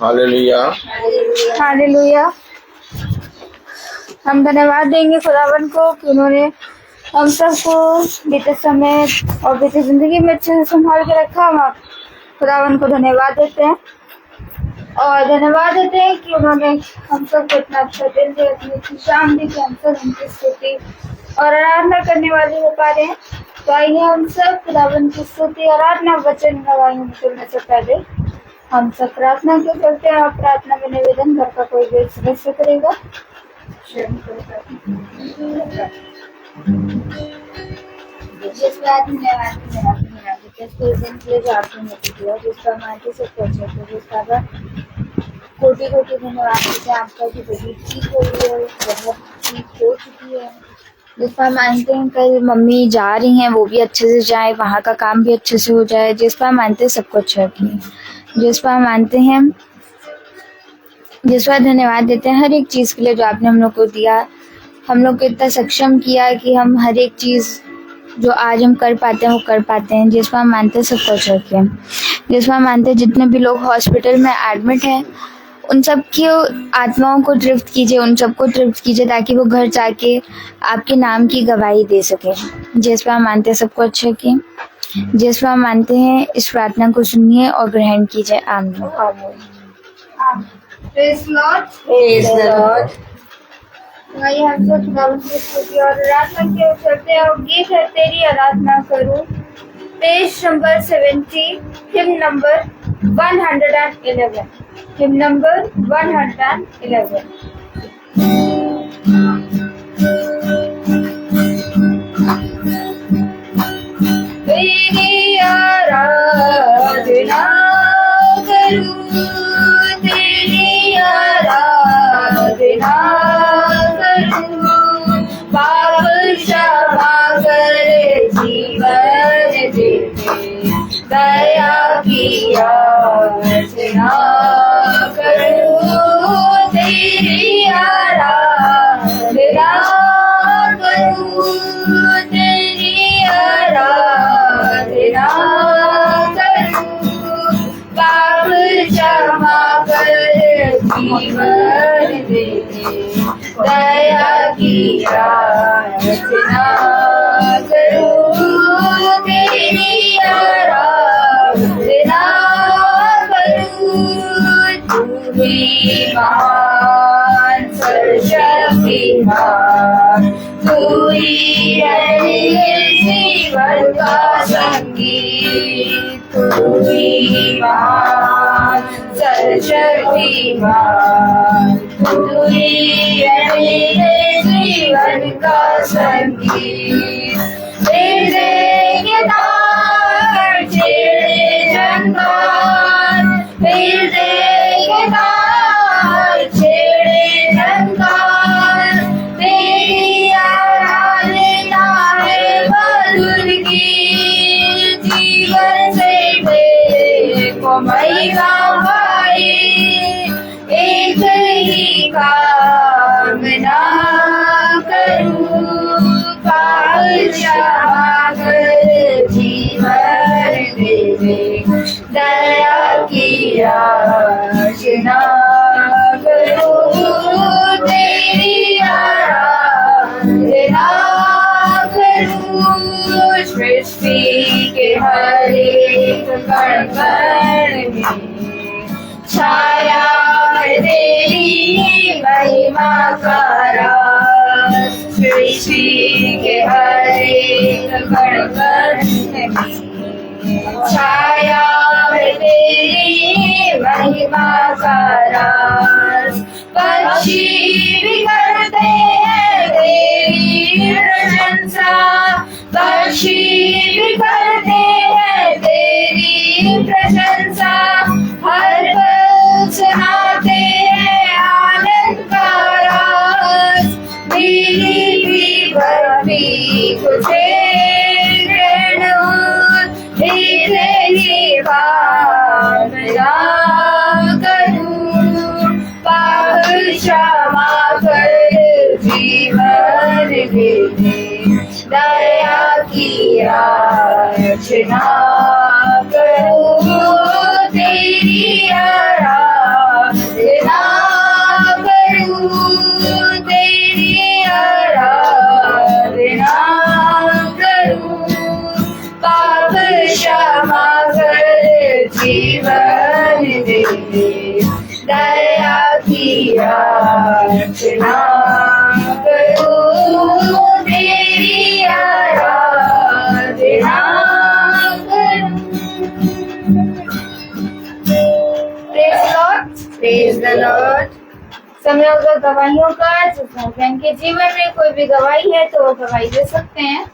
Hallelujah. Hallelujah. हम धन्यवाद देंगे खुदावन को कि उन्होंने हम सबको बीते समय और बीते जिंदगी में अच्छे से संभाल के रखा। हम आप खुदावन को धन्यवाद देते हैं और धन्यवाद देते हैं कि उन्होंने हम सबको इतना अच्छा दिन दिया, इतनी अच्छी शाम दी कि हम सब उनकी स्तुति और आराधना करने वाले हो पा रहे हैं। तो आइए हम सब खुदावन की स्तुति आराधना वचन गवाही सुनने से पहले हम सब प्रार्थना क्यों करते हैं। और प्रार्थना में निवेदन घर का कोई भी सदस्य करेगा। जिसका कोटि कोटि धन्यवाद देते हैं आपका कि बड़ी ठीक हो रही है, बहुत ठीक हो चुकी है। जिस पर मानते हैं कल मम्मी जा रही हैं वो भी अच्छे से जाए, वहाँ का काम भी अच्छे से हो जाए। जिस पर मानते हैं सब कुछ अच्छा किए। जिस पर मानते हैं, जिस पर धन्यवाद देते हैं हर एक चीज़ के लिए जो आपने हम लोग को दिया, हम लोग को इतना सक्षम किया कि हम हर एक चीज़ जो आज हम कर पाते हैं वो कर पाते हैं। जिस पर हम मानते हैं सब कुछ किया। जिस पर मानते हैं जितने भी लोग हॉस्पिटल में एडमिट हैं उन सब की आत्माओं को तृप्त कीजिए, उन सबको तृप्त कीजिए ताकि वो घर जाके आपके नाम की गवाही दे सके। जिस पर हम मानते हैं सबको अच्छा किए। जिस पर हम मानते हैं इस प्रार्थना को सुनिए और ग्रहण कीजिए। आमीन। Praise Lord. Praise the Lord. आइए हम सब खुदावन की स्तुति और आराधना के ओर चलते हैं। और गीत है तेरी आराधना करूं, page number 70, him number 111, him number 111। तेरी आराधना करूं, तेरी आराधना करूं, पाप क्षमा कर जीवन दे, दया की याचना करूं, तेरी आराधना करूं, तेरी आराधना करूं, पाप क्षमा कर जीवन दे, दया की याचना करूं, तेरी आराधना करूं। तू ही महान सर्वशक्तिमान, तू ही है जीवन का संगीत, तू ही महान सर्वशक्तिमान, तू ही है जीवन का संगीत। तेरे तार छेड़े जंगाल, तेरे तार छेड़े जंगाल, तेरी आराधना है मधुर की, जीवन से तेरे को महिमा पाई, एक ही कामना करूं, पाप क्षमा कर जीवन दे, दया की याचना करूं, तेरी आराधना करूं। सृष्टि के हर एक कण कण में छाया है तेरी महिमा का राज, सृष्टि के हर एक कण कण में छाया है तेरी महिमा का राज। पक्षी भी करते हैं तेरी प्रशंसा, पक्षी भी करते हैं तेरी प्रशंसा, हर पल सुनाते हैं आनंद का राज। दिली भी बर्फी तुझे भावना करूं, पाप क्षमा कर जीवन दे, दया की याचना करूं, तेरी आराधना दया की याचना करूं, तेरी आराधना करूं। Praise the Lord. समय अगर गवाहियों का जिसमें के जीवन में कोई भी गवाही है तो वो गवाही दे सकते हैं।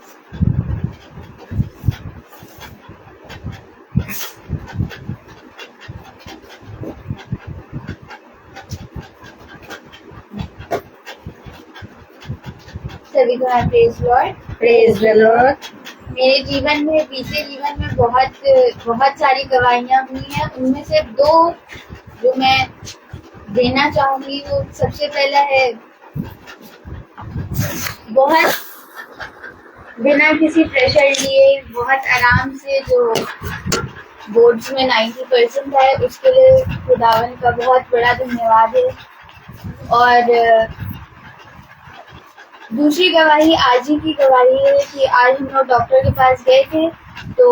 सभी को praise Lord. Praise the Lord. मेरे जीवन में, बीते जीवन में बहुत सारी गवाहियां हुई हैं। उनमें से दो जो मैं देना चाहूंगी, वो सबसे पहला है, बहुत बिना किसी प्रेशर लिए, बहुत आराम से, जो बोर्ड्स में 90% है, उसके लिए खुदावन का बहुत बड़ा धन्यवाद है। और दूसरी गवाही आज ही की गवाही है कि आज हम लोग डॉक्टर के पास गए थे, तो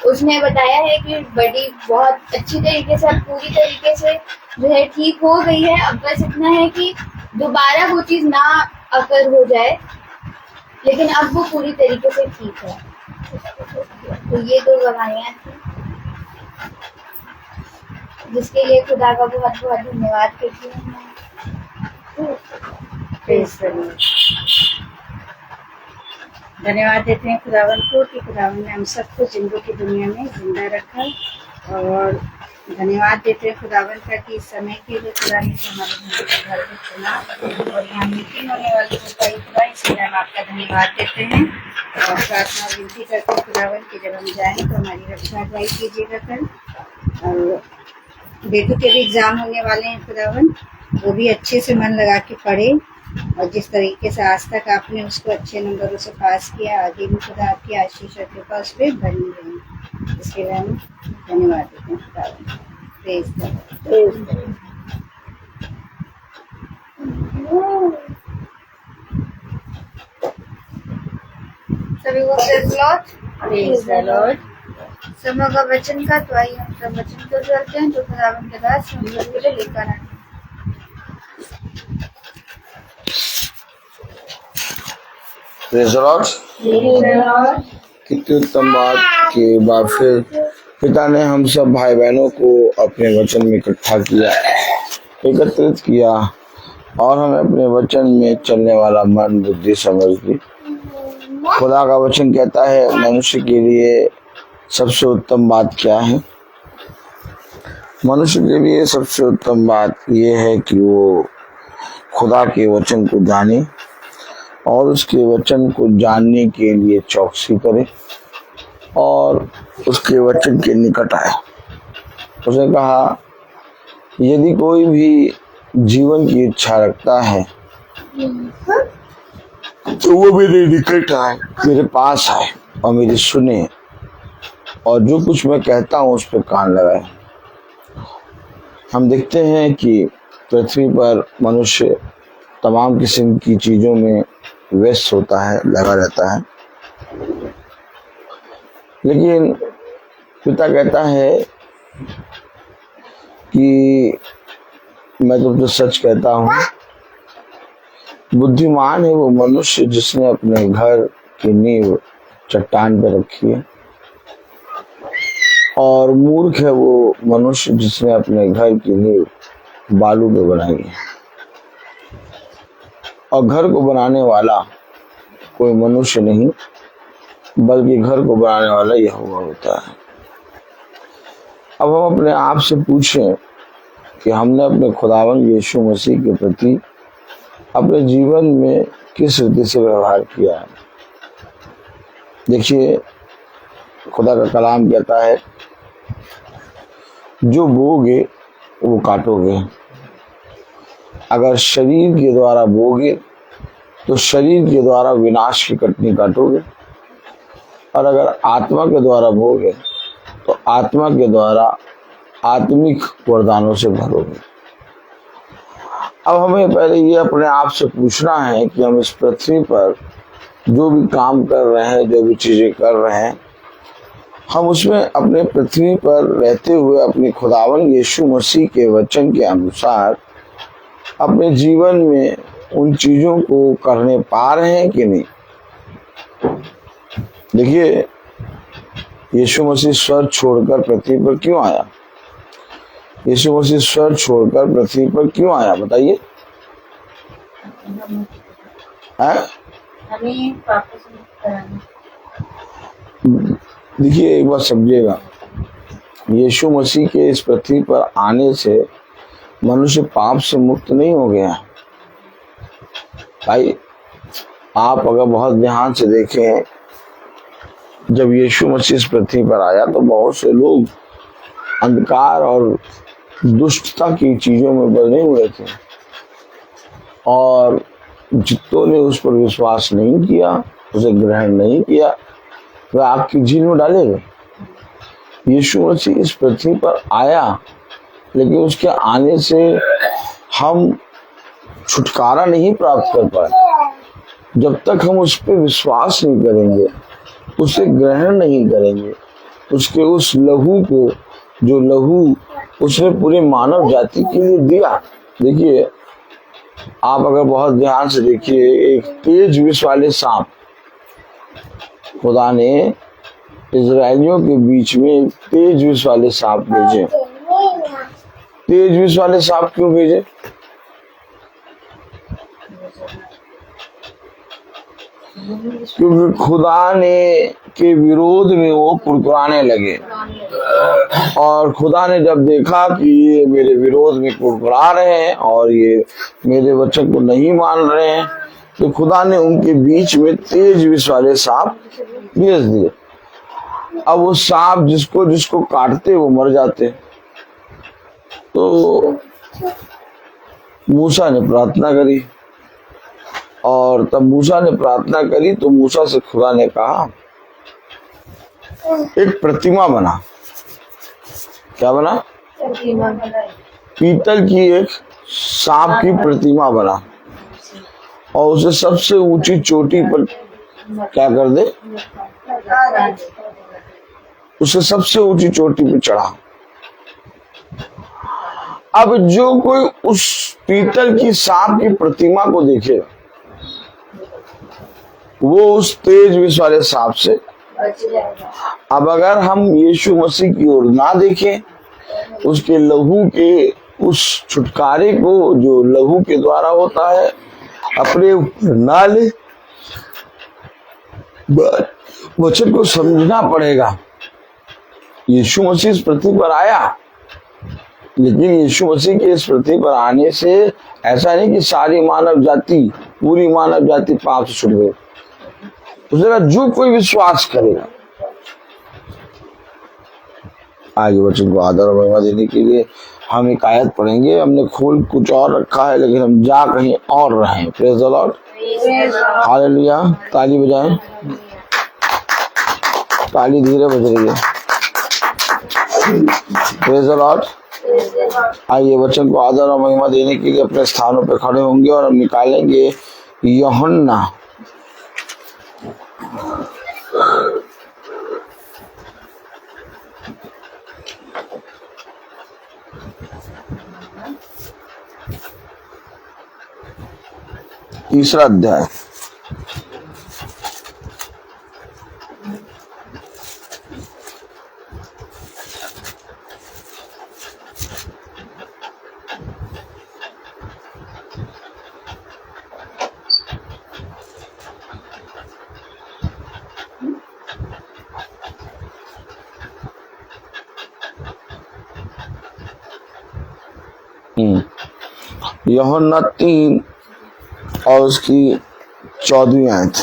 उसने बताया है कि बड़ी बहुत अच्छी तरीके से, पूरी तरीके से जो है ठीक हो गई है। अब बस इतना है कि दोबारा वो चीज़ ना अकर हो जाए, लेकिन अब वो पूरी तरीके से ठीक है। तो ये दो गवाहियाँ थी जिसके लिए खुदा का बहुत बहुत धन्यवाद करती हूँ मैं। Praise the Lord. धन्यवाद देते हैं खुदावन को कि खुदावन ने हम सबको जिंदों की दुनिया में जिंदा रखा, और धन्यवाद देते हैं खुदावन का कि इस समय के लिए खुदा ने हमारे घर को चुना और यहाँ मीटिंग होने वाली खुदाई खुदा, इसलिए हम आपका धन्यवाद देते हैं और प्रार्थना विनती करते हैं खुदावन कि जब हम जाएं तो हमारी रक्षा अगुवाई कीजिएगा कल। और बेटू के भी एग्जाम होने वाले हैं खुदावन, वो भी अच्छे से मन लगा के पढ़े, और जिस तरीके से आज तक आपने उसको अच्छे नंबरों से पास किया, आगे भी खुदा आपकी आशीष और कृपा उस पर बनी रही। इसके लिए हम धन्यवाद देते हैं खुदा। Praise the Lord. सभी को praise Lord. Praise the Lord. समय का वचन का, तो आइए हम सब वचन को करते हैं जो खुदावन के दास हम लोग के लिए लेकर आए। Praise the Lord. कितनी उत्तम बात के बाद फिर पिता ने हम सब भाई बहनों को अपने वचन में इकट्ठा किया, एकत्रित किया, और हमें अपने वचन में चलने वाला मन, बुद्धि, समझ दी। खुदा का वचन कहता है मनुष्य के लिए सबसे उत्तम बात क्या है? मनुष्य के लिए सबसे उत्तम बात यह है कि वो खुदा के वचन को जाने और उसके वचन को जानने के लिए चौकसी करे और उसके वचन के निकट आए। उसने कहा यदि कोई भी जीवन की इच्छा रखता है तो वो मेरे निकट आए, मेरे पास आए और मेरी सुने, और जो कुछ मैं कहता हूँ उस पर कान लगाए। हम देखते हैं कि पृथ्वी पर मनुष्य तमाम किस्म की चीजों में व्यस्त होता है, लगा रहता है, लेकिन पिता कहता है कि मैं तुमसे सच कहता हूँ, बुद्धिमान है वो मनुष्य जिसने अपने घर की नींव चट्टान पर रखी है, और मूर्ख है वो मनुष्य जिसने अपने घर की नींव बालू पे बनाई है। और घर को बनाने वाला कोई मनुष्य नहीं, बल्कि घर को बनाने वाला यहोवा होता है। अब हम अपने आप से पूछें कि हमने अपने खुदावन यीशु मसीह के प्रति अपने जीवन में किस रीति से व्यवहार किया है। देखिए, खुदा का कलाम कहता है जो बोगे वो काटोगे। अगर शरीर के द्वारा बोगे तो शरीर के द्वारा विनाश की कटनी काटोगे, और अगर आत्मा के द्वारा बोगे तो आत्मा के द्वारा आत्मिक वरदानों से भरोगे। अब हमें पहले ये अपने आप से पूछना है कि हम इस पृथ्वी पर जो भी काम कर रहे हैं, जो भी चीजें कर रहे हैं, हम उसमें अपने पृथ्वी पर रहते हुए अपने खुदावन यीशु मसीह के वचन के अनुसार अपने जीवन में उन चीजों को करने पा रहे हैं कि नहीं। देखिए, यीशु मसीह स्वर्ग छोड़कर पृथ्वी पर क्यों आया? यीशु मसीह स्वर्ग छोड़कर पृथ्वी पर क्यों आया, बताइए। देखिए, एक बात समझिएगा, यीशु मसीह के इस पृथ्वी पर आने से मनुष्य पाप से मुक्त नहीं हो गया। भाई, आप अगर बहुत ध्यान से देखें, जब यीशु मसीह इस पृथ्वी पर आया तो बहुत से लोग अंधकार और दुष्टता की चीजों में बने हुए थे, और जितनों ने उस पर विश्वास नहीं किया, उसे ग्रहण नहीं किया, वह आग की झील में डाले गए। यीशु मसीह इस पृथ्वी पर आया, लेकिन उसके आने से हम छुटकारा नहीं प्राप्त कर पाए। जब तक हम उस पर विश्वास नहीं करेंगे, उसे ग्रहण नहीं करेंगे, उसके उस लहू को, जो लहू उसने पूरे मानव जाति के लिए दिया। देखिए, आप अगर बहुत ध्यान से देखिए, एक तेज विष वाले सांप, खुदा ने इजरायलियों के बीच में एक तेज विष वाले सांप भेजे। तेज विष वाले सांप क्यों भेजे? क्योंकि खुदा ने के विरोध में वो कुड़कुड़ाने लगे, और खुदा ने जब देखा कि ये मेरे विरोध में कुड़कुड़ा रहे हैं और ये मेरे वचन को नहीं मान रहे हैं, तो खुदा ने उनके बीच में तेज विष वाले सांप भेज दिए। अब वो सांप जिसको जिसको काटते वो मर जाते। तो मूसा ने प्रार्थना करी, और तब मूसा ने प्रार्थना करी तो मूसा से खुदा ने कहा, एक प्रतिमा बना। क्या बना? पीतल की एक सांप की प्रतिमा बना, और उसे सबसे ऊंची चोटी पर क्या कर दे, उसे सबसे ऊंची चोटी पर चढ़ा। अब जो कोई उस पीतल की सांप की प्रतिमा को देखे, वो उस तेज विष वाले सांप से। अब अगर हम यीशु मसीह की ओर ना देखें, उसके लहू के उस छुटकारे को जो लहू के द्वारा होता है, अपने ऊपर ना ले, वचन को समझना पड़ेगा। यीशु मसीह इस पृथ्वी पर आया, लेकिन यीशु मसीह के इस पृथ्वी पर आने से ऐसा नहीं कि सारी मानव जाति, पूरी मानव जाति पाप से छूट गई। उसने जो कोई विश्वास करेगा। आगे वचन को आदर और महिमा देने के लिए हम एक आयत पढ़ेंगे। हमने खोल कुछ और रखा है, लेकिन हम जा कहीं और रहे हैं। Praise the Lord, hallelujah. ताली बजाएं, ताली धीरे बज रही है। Praise the Lord. आइए वचन को आदर और महिमा देने के लिए अपने स्थानों पर खड़े होंगे और हम निकालेंगे यूहन्ना तीसरा अध्याय। यूहन्ना 3 और उसकी 14वीं आयत।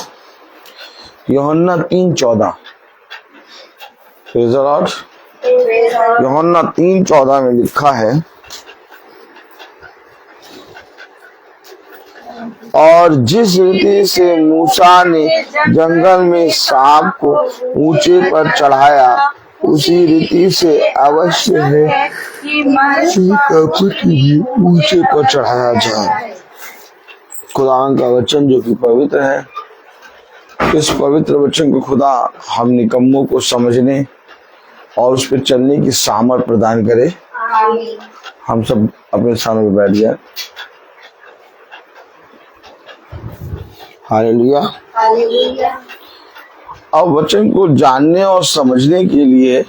यूहन्ना 3:14। यूहन्ना 3:14 में लिखा है, और जिस रीति से मूसा ने जंगल में सांप को ऊंचे पर चढ़ाया, उसी रीति से अवश्य है कि ऊंचे पर चढ़ाया जाए। खुदा का वचन जो कि पवित्र है, इस पवित्र वचन को खुदा हम निकम्मों को समझने और उस पर चलने की सामर्थ प्रदान करे। आमीन। हम सब अपने स्थानों पर बैठ जाए। हालेलुया। हालेलुया। अब वचन को जानने और समझने के लिए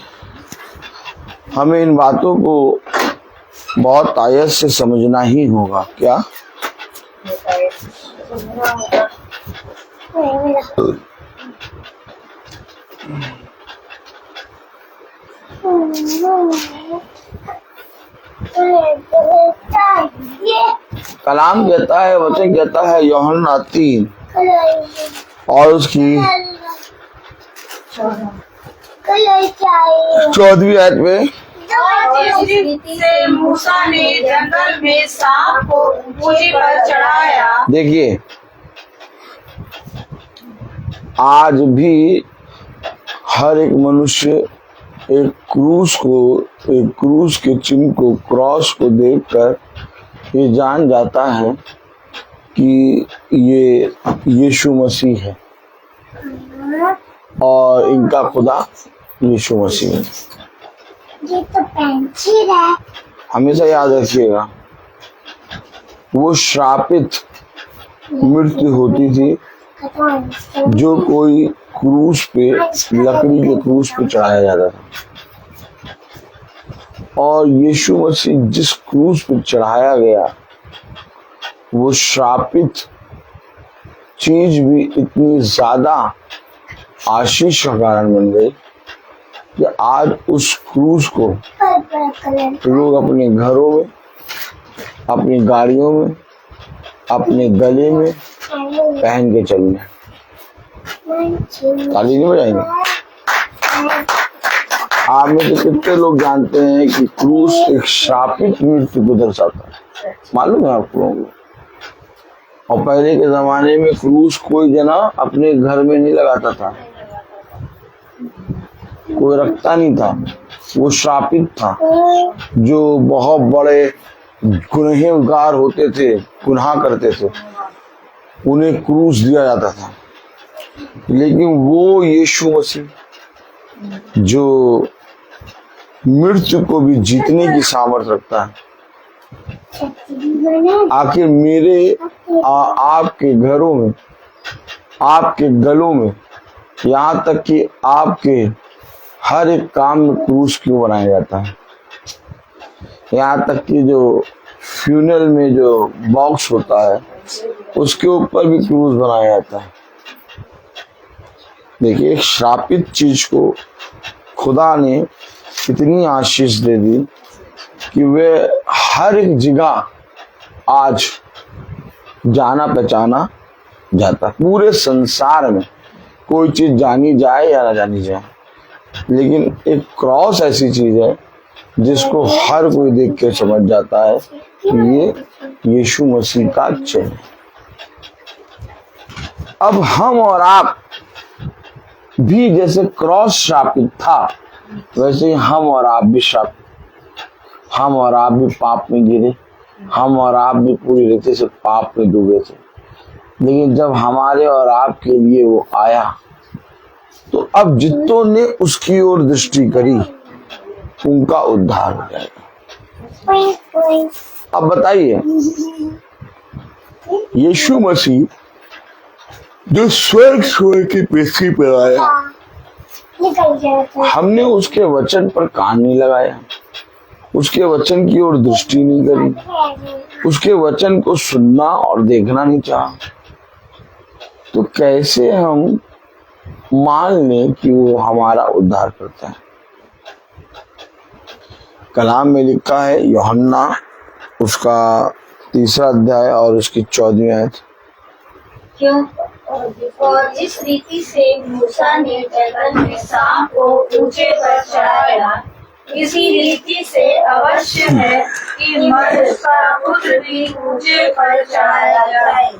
हमें इन बातों को बहुत आयत से समझना ही होगा। क्या? कलाम कहता है, वचन कहता है यूहन्ना 3 और उसकी 14वीं आयत में, से मूसा ने जंगल में सांप को ऊंचे पर चढ़ाया। देखिए आज भी हर एक मनुष्य एक क्रूस के चिन्ह को, क्रॉस को देखकर ये जान जाता है कि ये यीशु मसीह है और इनका खुदा यीशु मसीह है। ये तो पेंसिल है। हमेशा याद रखिएगा, वो श्रापित मृत्यु होती थी जो कोई क्रूस पे, लकड़ी के क्रूस पे चढ़ाया जाता था, और यीशु मसीह जिस क्रूस पे चढ़ाया गया वो श्रापित चीज भी इतनी ज्यादा आशीष का कारण बन गई कि आज उस क्रूस को लोग अपने घरों में, अपनी गाड़ियों में, अपने गले में पहन के चल रहे। ताली नहीं बजाएंगे? आप में से कितने लोग जानते हैं कि क्रूस एक श्रापित मृत्यु को दर्शाता है? मालूम है आप लोगों को? और पहले के जमाने में क्रूस कोई जना अपने घर में नहीं लगाता था, कोई रखता नहीं था, वो श्रापित था। जो बहुत बड़े गुनहगार होते थे, गुनाह करते थे, उन्हें क्रूस दिया जाता था। लेकिन वो यीशु मसीह जो मृत्यु को भी जीतने की सामर्थ्य रखता है, आखिर मेरे आपके घरों में, आपके गलों में, यहाँ तक कि आपके हर एक काम में क्रूस क्यों बनाया जाता है? यहाँ तक कि जो फ्यूनरल में जो बॉक्स होता है उसके ऊपर भी क्रूस बनाया जाता है। देखिए, एक श्रापित चीज को खुदा ने इतनी आशीष दे दी कि वे हर एक जगह आज जाना पहचाना जाता। पूरे संसार में कोई चीज जानी जाए या ना जानी जाए, लेकिन एक क्रॉस ऐसी चीज है जिसको हर कोई देख के समझ जाता है कि ये यीशु मसीह का चिन्ह है। अब हम और आप भी जैसे क्रॉस श्रापित था, वैसे ही हम और आप भी श्रापित, हम और आप भी पाप में गिरे, हम और आप भी पूरी रीति से पाप में डूबे थे। लेकिन जब हमारे और आपके लिए वो आया तो अब जितनों ने उसकी ओर दृष्टि करी उनका उद्धार हो जाएगा। अब बताइए, यीशु मसीह जो स्वर्ग छोड़ के पृथ्वी पर आया, हमने उसके वचन पर कान नहीं लगाया, उसके वचन की ओर दृष्टि नहीं करी, उसके वचन को सुनना और देखना नहीं चाहा, तो कैसे हम मान लें कि वो हमारा उद्धार करता है? कलाम में लिखा है, यूहन्ना उसका 3 अध्याय और उसकी 14वीं आयत, क्यों? और जिस रीति से मूसा ने जंगल में सांप को ऊंचे पर चढ़ाया, इसी रीति से अवश्य है कि मनुष्य का पुत्र भी ऊंचे पर चढ़ाया जाए,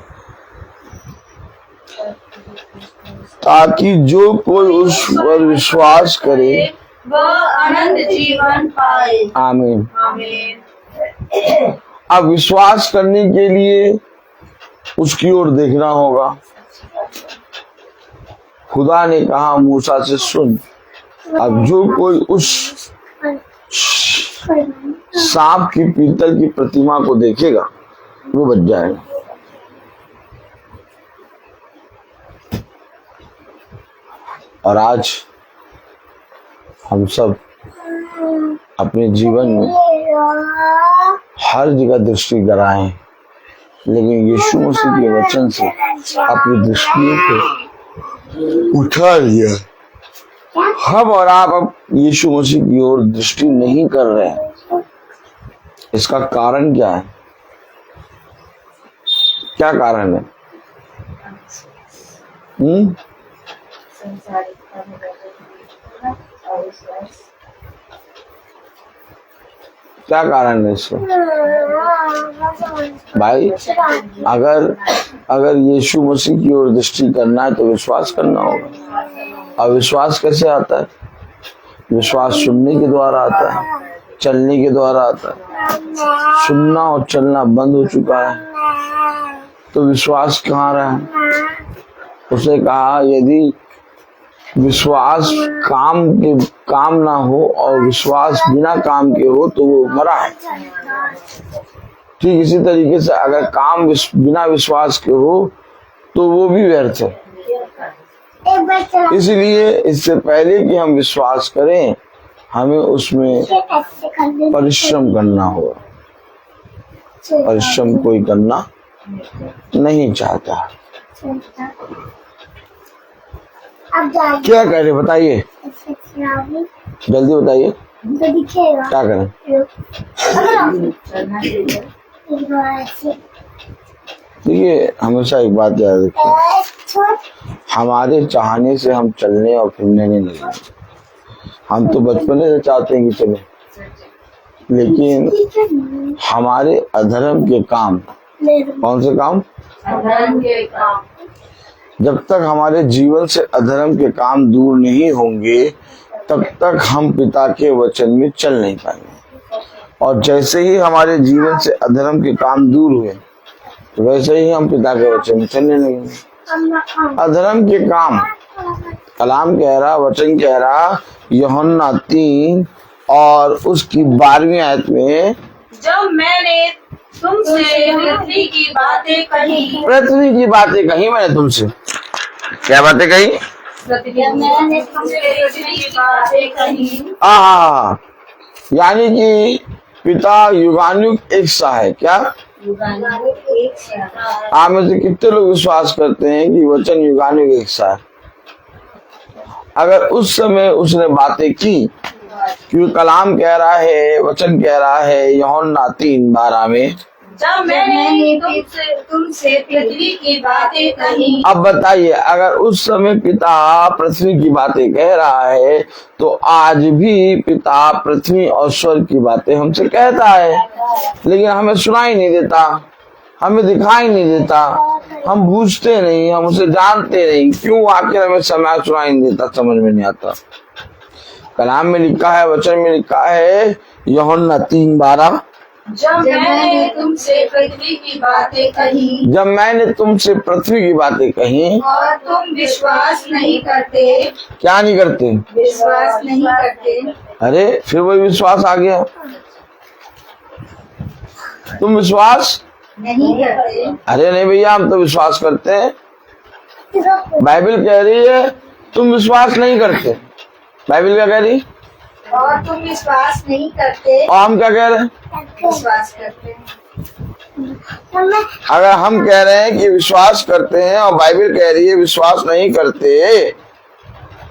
ताकि जो कोई उस पर विश्वास करे वह अनंत जीवन पाए। आमीन। आमीन। अब विश्वास करने के लिए उसकी ओर देखना होगा। खुदा ने कहा मूसा से, सुन, अब जो कोई उस सांप की पीतल की प्रतिमा को देखेगा वो बच जाएगा। और आज हम सब अपने जीवन में हर जगह दृष्टि गराए, लेकिन यीशु मसीह के वचन से अपनी दृष्टियों को उठा लिया। हम और आप अब यीशु मसीह की ओर दृष्टि नहीं कर रहे हैं। इसका कारण क्या है? क्या कारण है? क्या कारण है इसका? भाई, अगर यीशु मसीह की ओर दृष्टि करना है तो विश्वास करना होगा। और विश्वास कैसे आता है? विश्वास सुनने के द्वारा आता है, चलने के द्वारा आता है। सुनना और चलना बंद हो चुका है, तो विश्वास कहाँ रहा? उसने कहा यदि विश्वास काम ना हो और विश्वास बिना काम के हो तो वो मरा है। ठीक इसी तरीके से अगर काम बिना विश्वास के हो तो वो भी व्यर्थ है। इसलिए इससे पहले कि हम विश्वास करें, हमें उसमें परिश्रम करना होगा। परिश्रम कोई करना नहीं चाहता। क्या करें बताइए, जल्दी बताइए, क्या करें? देखिए, हमेशा एक बात याद रखिए, हमारे चाहने से हम चलने और फिरने नहीं लगे। हम तो बचपन से चाहते हैं कि चले, लेकिन हमारे अधर्म के काम, कौन से काम? अधर्म के काम। जब तक हमारे जीवन से अधर्म के काम दूर नहीं होंगे, तब तक हम पिता के वचन में चल नहीं पाएंगे। और जैसे ही हमारे जीवन से अधर्म के काम दूर हुए, वैसे ही हम पिता के वचन में चलने लगेंगे। अधर्म के काम, कलाम कह रहा, वचन कह रहा, यूहन्ना 3 और उसकी 12वीं आयत में, जब मैंने तुमसे पृथ्वी की बातें कही। पृथ्वी की बातें कही मैंने तुमसे। क्या बातें कही? मैंने तुमसे पृथ्वी की बातें कही। यानी कि पिता युगानुग एक सा है। क्या? आप में से कितने लोग विश्वास करते हैं कि वचन युगानुग एक सा है? अगर उस समय उसने बातें की, क्योंकि कलाम कह रहा है, वचन कह रहा है यूहन्ना 3:12 में, जब मैंने तुमसे पृथ्वी की बातें कही। अब बताइए, अगर उस समय पिता पृथ्वी की बातें कह रहा है, तो आज भी पिता पृथ्वी और स्वर्ग की बातें हमसे कहता है, लेकिन हमें सुनाई नहीं देता, हमें दिखाई नहीं देता, हम बूझते नहीं, हम उसे जानते नहीं। क्यों? आखिर हमें समय सुनाई नहीं देता, समझ में नहीं आता। कलाम में लिखा है, वचन में लिखा है, यूहन्ना 3:12, जब मैंने तुमसे पृथ्वी की बातें कही। जब मैंने तुमसे पृथ्वी की बातें कही और तुम विश्वास नहीं करते। क्या नहीं करते? विश्वास नहीं करते। अरे फिर वही विश्वास आ गया। तुम विश्वास नहीं करते। अरे नहीं भैया, हम तो विश्वास करते हैं। बाइबल कह रही है तुम विश्वास नहीं करते। बाइबल क्या कह रही? और तुम विश्वास नहीं करते। और हम क्या कह रहे हैं? विश्वास करते हैं। अगर हम कह रहे हैं कि विश्वास करते हैं और बाइबल कह रही है विश्वास नहीं करते,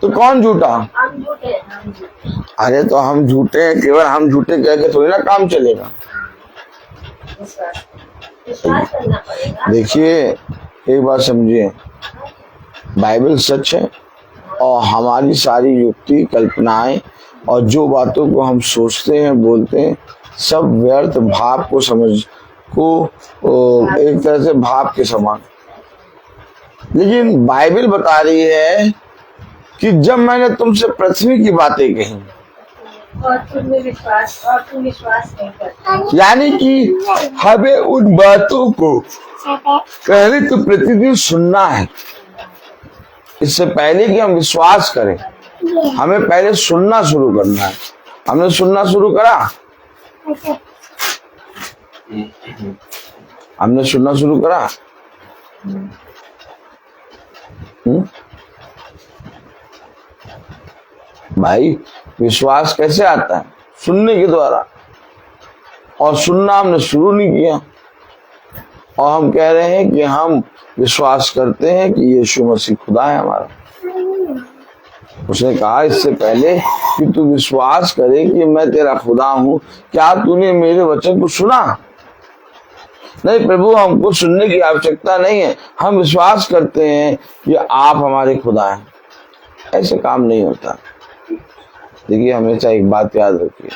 तो कौन झूठा? हम झूठे हैं। अरे तो हम झूठे हैं, केवल हम झूठे कह के थोड़ी ना काम चलेगा। विश्वास करना पड़ेगा। देखिए, एक बात समझिए, बाइबल सच है और हमारी सारी युक्ति, कल्पनाएं और जो बातों को हम सोचते हैं, बोलते हैं, सब व्यर्थ भाव को एक तरह से भाव के समान। लेकिन बाइबल बता रही है कि जब मैंने तुमसे पृथ्वी की बातें कही और तुम विश्वास नहीं करते। यानी कि हमें उन बातों को पहले तो प्रतिदिन सुनना है, इससे पहले कि हम विश्वास करें। हमें पहले सुनना शुरू करना है। हमने सुनना शुरू करा, हमने सुनना शुरू करा। भाई विश्वास कैसे आता है? सुनने के द्वारा। और सुनना हमने शुरू नहीं किया, और हम कह रहे हैं कि हम विश्वास करते हैं कि यीशु मसीह खुदा है हमारा। उसने कहा इससे पहले कि तू विश्वास करे कि मैं तेरा खुदा हूं, क्या तूने मेरे वचन को सुना? नहीं प्रभु, हमको सुनने की आवश्यकता नहीं है, हम विश्वास करते हैं कि आप हमारे खुदा हैं। ऐसे काम नहीं होता। देखिए, हमेशा एक बात याद रखिए,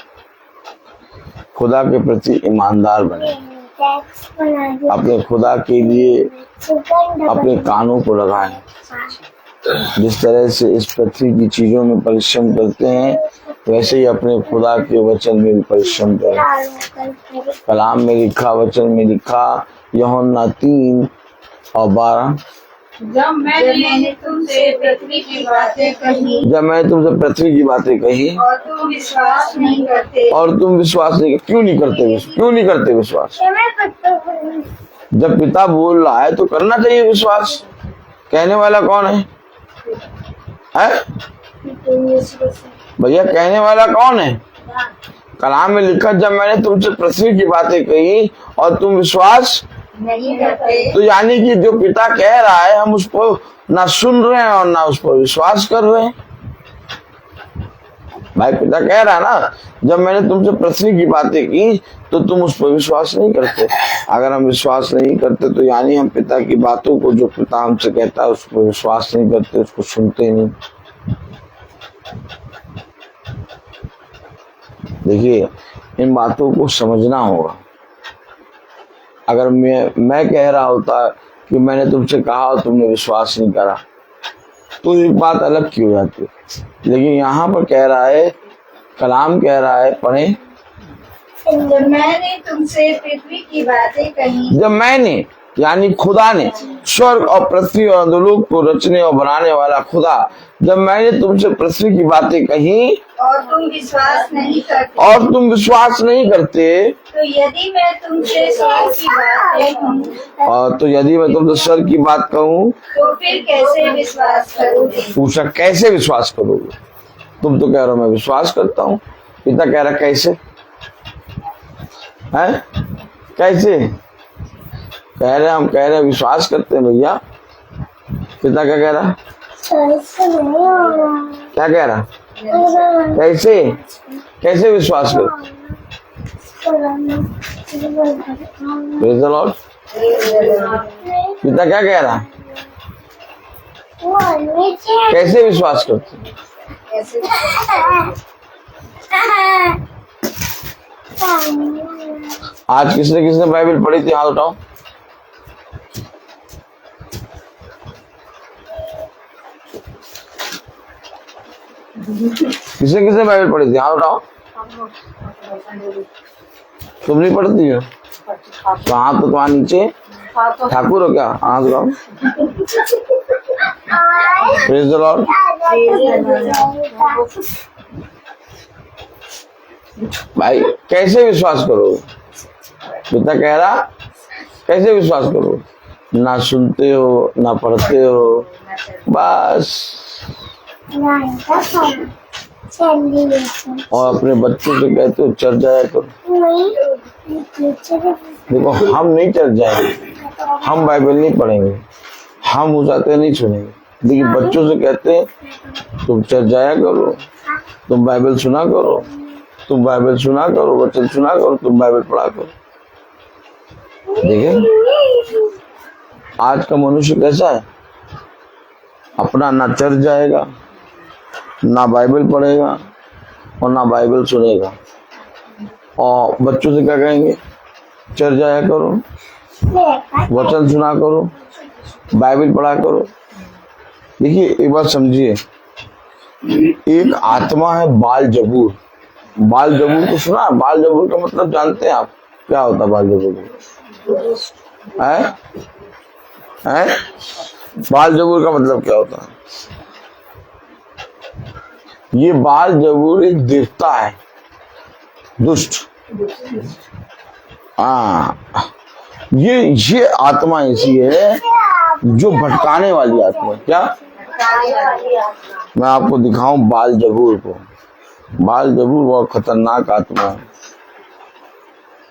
खुदा के प्रति ईमानदार बने। अपने खुदा के लिए अपने कानों को लगाएं। जिस तरह से इस पृथ्वी की चीजों में परिश्रम करते हैं, वैसे ही अपने खुदा के वचन में भी परिश्रम करें। कलाम में लिखा, वचन में लिखा, यूहन्ना 3:12, जब मैंने तुमसे पृथ्वी की बातें कही, जब मैंने तुमसे पृथ्वी की बातें कही और तुम विश्वास नहीं करते, और तुम विश्वास नहीं, क्यों नहीं करते? क्यों नहीं करते विश्वास? जब पिता बोल रहा है तो करना चाहिए विश्वास। कहने वाला कौन है? भैया, कहने वाला कौन है? कलाम में लिखा, जब मैंने तुमसे पृथ्वी की बातें कही और तुम विश्वास नहीं करते। तो यानी कि जो पिता कह रहा है, हम उसको ना सुन रहे हैं और ना उस पर विश्वास कर रहे हैं। भाई, पिता कह रहा है ना, जब मैंने तुमसे पृथ्वी की बातें की तो तुम उस पर विश्वास नहीं करते। अगर हम विश्वास नहीं करते तो यानी हम पिता की बातों को, जो पिता हमसे कहता है, उस पर विश्वास नहीं करते, उसको सुनते नहीं। देखिए, इन बातों को समझना होगा। अगर मैं कह रहा होता कि मैंने तुमसे कहा और तुमने विश्वास नहीं करा, तो एक बात अलग की हो जाती। लेकिन यहाँ पर कह रहा है, कलाम कह रहा है, पढ़ें, जब मैंने तुमसे पृथ्वी की बातें कही, जब मैंने यानी खुदा ने, स्वर्ग और पृथ्वी और अधोलोक को रचने और बनाने वाला खुदा, जब मैंने तुमसे पृथ्वी की बातें कही और तुम विश्वास नहीं करते, और तुम विश्वास नहीं करते, तो यदि मैं तुमसे स्वर्ग की बातें कहूँ, और तो यदि मैं तुमसे स्वर्ग की बात कहूँ तो फिर कैसे विश्वास करोगे? पूछा, कैसे विश्वास करोगे? तुम तो कह रहे हो मैं विश्वास करता हूँ। पिता कह रहा कैसे है? कैसे कह रहे? हम कह रहे विश्वास करते हैं भैया। पिता क्या कह रहा? क्या कह रहा? कैसे? कैसे विश्वास कर? Praise the Lord. पिता क्या कह रहा? कैसे विश्वास करते? आज किसने किसने बाइबल पढ़ी थी? हाथ उठाओ। किसने किसने बाइबल पढ़ी थी? हाथ उठाओ। तुम नहीं पढ़ती हो तो हाथ तो तुम्हारे नीचे। ठाकुर हो क्या? हाथ उठाओ। Praise the Lord. भाई, कैसे विश्वास करोगे? पिता कह रहा कैसे विश्वास करोगे? ना सुनते हो, ना पढ़ते हो, बस। और अपने बच्चों से कहते हो चढ़ जाया करो। देखो, हम नहीं चढ़ जाएंगे, हम बाइबल नहीं पढ़ेंगे, हम उजाते नहीं सुनेंगे, लेकिन बच्चों से कहते हैं तुम चढ़ जाया करो, तुम बाइबल सुना करो, तुम बाइबल सुना करो, वचन सुना करो, तुम बाइबल पढ़ा करो। देखिए, आज का मनुष्य कैसा है? अपना ना चढ़ जाएगा, ना बाइबल पढ़ेगा और ना बाइबल सुनेगा। और बच्चों से क्या कहेंगे? चढ़ जाया करो, वचन सुना करो, बाइबल पढ़ा करो। देखिए, एक बात समझिए, एक आत्मा है बाल जबूर। बाल जबूर को सुना? बाल जबूर का मतलब जानते हैं आप? क्या होता है बाल जबूर? बाल जबूर का मतलब क्या होता है? ये बाल जबूर एक देवता है, दुष्ट। ये आत्मा ऐसी है जो भटकाने वाली आत्मा। क्या? मैं आपको दिखाऊं बाल जबूर को। बाल जबूर बहुत खतरनाक आत्मा है।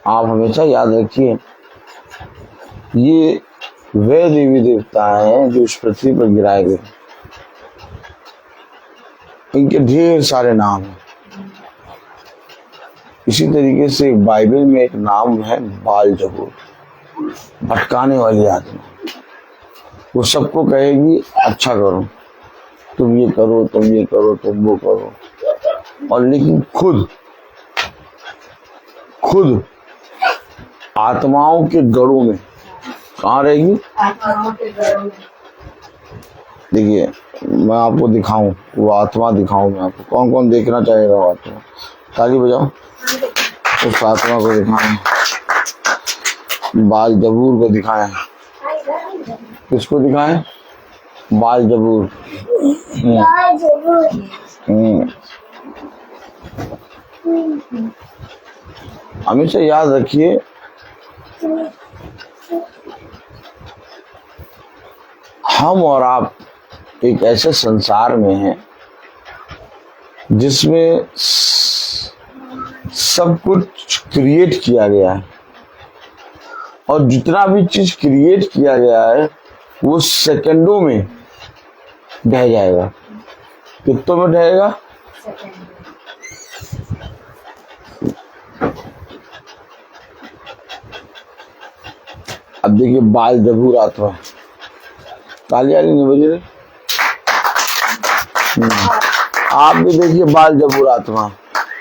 आप हमेशा याद रखिए, ये वे देवी देवता हैं जो इस पृथ्वी पर गिराए गए। इनके ढेर सारे नाम हैं। इसी तरीके से बाइबल में एक नाम है बाल जबूर, भटकाने वाली आत्मा। वो सबको कहेगी अच्छा करो, तुम ये करो, तुम ये करो, तुम वो करो, और लेकिन खुद आत्माओं के गढ़ों में कहाँ रहेगी? आत्माओं के गढ़ों में। देखिए, मैं आपको दिखाऊं, वो आत्मा दिखाऊं मैं आपको। कौन कौन देखना चाहेगा वो आत्मा? ताली बजाओ। उस आत्मा को दिखाएं, बाल जबूर को दिखाएं। किसको दिखाएं? बाल जबूर। हमेशा याद रखिए, हम और आप एक ऐसे संसार में हैं जिसमें सब कुछ क्रिएट किया गया है, और जितना भी चीज क्रिएट किया गया है वो सेकंडों में ढह जाएगा। कितनों में ढहेगा? अब देखिए, बाल जबूर आत्मा। तालियां नहीं बज रही। आप भी देखिए, बाल जबूर आत्मा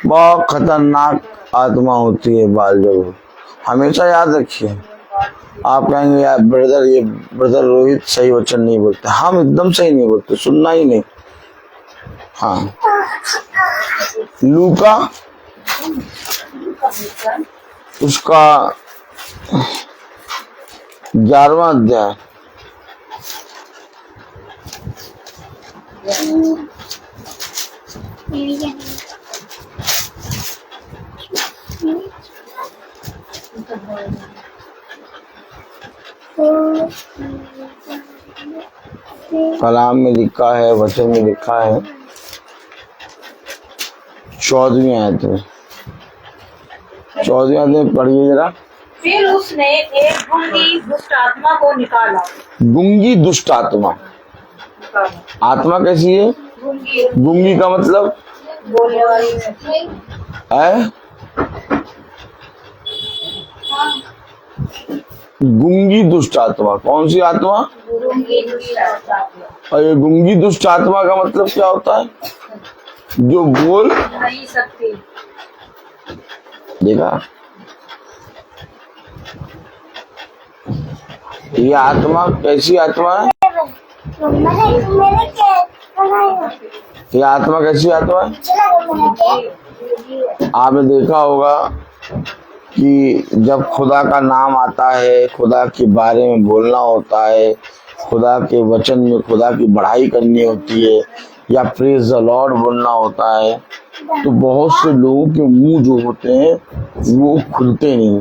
बहुत खतरनाक आत्मा होती है। बाल जबूर हमेशा याद रखिए। आप कहेंगे यार ब्रदर, ये ब्रदर रोहित सही वचन नहीं बोलते। हम एकदम सही नहीं बोलते, सुनना ही नहीं। हाँ, लूका उसका 11वां अध्याय, कलाम में लिखा है, वचन में लिखा है, 14वीं आयत में। 14वीं आयत में पढ़िए जरा। फिर उसने एक गूंगी दुष्ट आत्मा को निकाला। गूंगी दुष्ट आत्मा। आत्मा कैसी है? गूंगी का मतलब बोलने वाली है। गूंगी दुष्ट आत्मा। कौन सी आत्मा? और ये गूंगी दुष्ट आत्मा का मतलब क्या होता है? जो बोल नहीं सकती। देखा, ये आत्मा कैसी आत्मा है? ये आत्मा कैसी आत्मा है? आपने देखा होगा कि जब खुदा का नाम आता है, खुदा के बारे में बोलना होता है, खुदा के वचन में खुदा की बढ़ाई करनी होती है, या प्रेज द लॉर्ड बोलना होता है, तो बहुत से लोगों के मुंह जो होते हैं वो खुलते नहीं।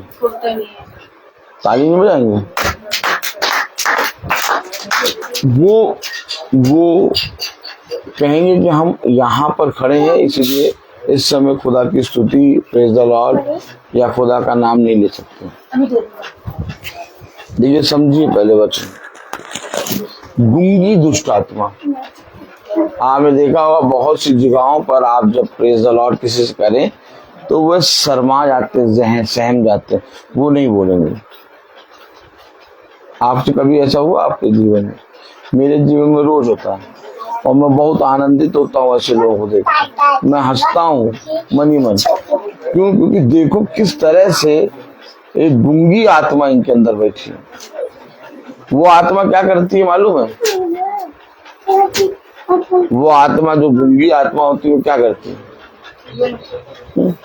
ताली नहीं बजाएंगे? वो कहेंगे कि हम यहाँ पर खड़े हैं, इसलिए इस समय खुदा की स्तुति, प्रेज द लॉर्ड या खुदा का नाम नहीं ले सकते। देखिए, समझिए पहले वचन। गूंगी दुष्ट आत्मा। आपने देखा होगा बहुत सी जगहों पर आप जब प्रेज द लॉर्ड किसी से करें तो वह शर्मा जाते, सहम जाते, वो नहीं बोलेंगे। आपसे कभी ऐसा हुआ आपके जीवन में? मेरे जीवन में रोज होता है, और मैं बहुत आनंदित होता हूँ ऐसे लोगों को देख। मैं हंसता हूँ मन ही मन। क्यों? क्योंकि देखो किस तरह से एक गूंगी आत्मा इनके अंदर बैठी है। वो आत्मा क्या करती है मालूम है? वो आत्मा जो गूंगी आत्मा होती है वो क्या करती है?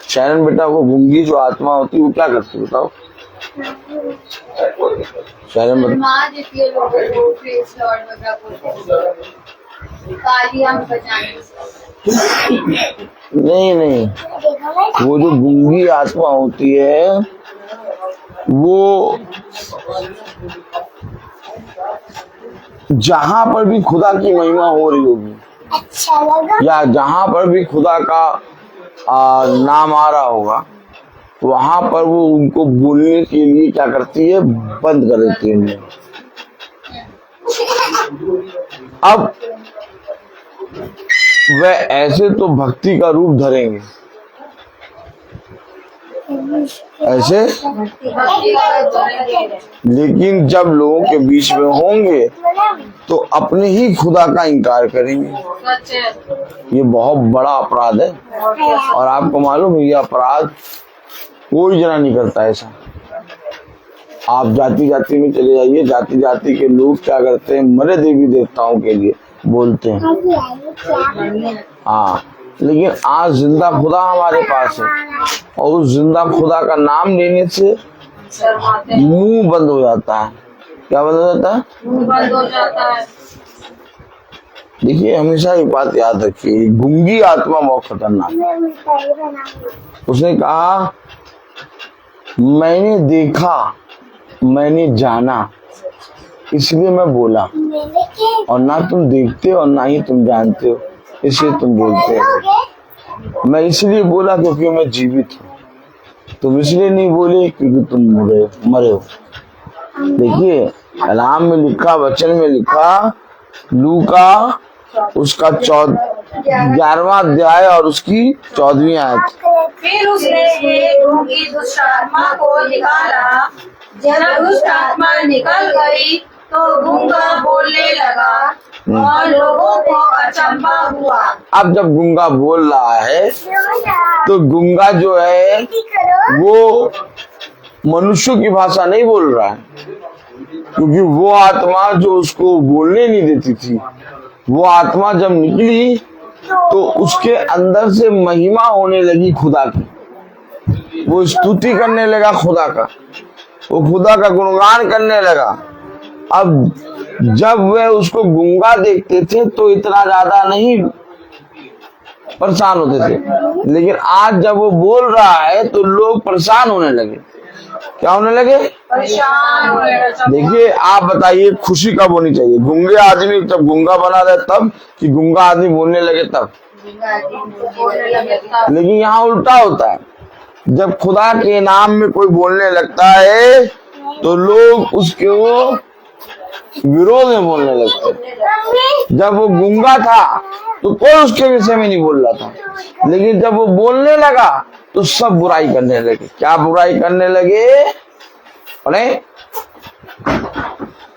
शरण बेटा, वो गूंगी जो आत्मा होती है वो क्या करती है बताओ? शरण बेटा, नहीं नहीं, वो जो गूंगी आत्मा होती है वो जहां पर भी खुदा की महिमा हो रही होगी या जहां पर भी खुदा का नाम आ रहा होगा, वहां पर वो उनको बोलने के लिए क्या करती है, बंद कर देती है उन्हें। अब वह ऐसे तो भक्ति का रूप धरेंगे, ऐसे, लेकिन जब लोगों के बीच में होंगे तो अपने ही खुदा का इनकार करेंगे। ये बहुत बड़ा अपराध है, और आपको मालूम है ये अपराध कोई जना नहीं करता ऐसा। आप जाति जाति में चले जाइए, जाति जाति के लोग क्या करते हैं, मरे देवी देवताओं के लिए बोलते हैं। हाँ, लेकिन आज जिंदा खुदा हमारे पास है, और उस जिंदा खुदा का नाम लेने से मुंह बंद हो जाता है। क्या बंद हो जाता है? मुंह बंद हो जाता है। देखिए, हमेशा एक बात याद रखिए, गूंगी आत्मा बहुत खतरनाक है। उसने कहा, मैंने देखा, मैंने जाना, इसलिए मैं बोला, और ना तुम देखते हो और ना ही तुम जानते हो, इसलिए तुम बोलते हो। मैं इसलिए बोला क्योंकि मैं जीवित हूँ, तुम इसलिए नहीं बोले क्योंकि तुम मरे हो। देखिए, कलाम में लिखा, वचन में लिखा, लूका उसका 11वां अध्याय और उसकी 14वीं आयत। फिर उसने एक गूंगी दुष्ट आत्मा को निकाला। जब दुष्ट आत्मा निकल गई तो गूंगा बोलने लगा और लोगों को अचंभा हुआ। अब जब गूंगा बोल रहा है तो गूंगा जो है वो मनुष्यों की भाषा नहीं बोल रहा है, क्योंकि वो आत्मा जो उसको बोलने नहीं देती थी, वो आत्मा जब निकली तो उसके अंदर से महिमा होने लगी खुदा की। वो स्तुति करने लगा खुदा का, वो खुदा का गुणगान करने लगा। अब जब वे उसको गूंगा देखते थे तो इतना ज्यादा नहीं परेशान होते थे, लेकिन आज जब वो बोल रहा है तो लोग परेशान होने लगे। क्या होने लगे? परेशान होने लगे। देखिए, आप बताइए खुशी कब होनी चाहिए? गूंगे आदमी जब गूंगा बना रहे तब, कि गूंगा आदमी बोलने लगे तब? लेकिन यहाँ उल्टा होता है, जब खुदा के नाम में कोई बोलने लगता है तो लोग उसके विरोध में बोलने लगते हैं। जब वो गूंगा था तो कोई उसके विषय में नहीं बोल रहा था, लेकिन जब वो बोलने लगा तो सब बुराई करने लगे। क्या बुराई करने लगे? अरे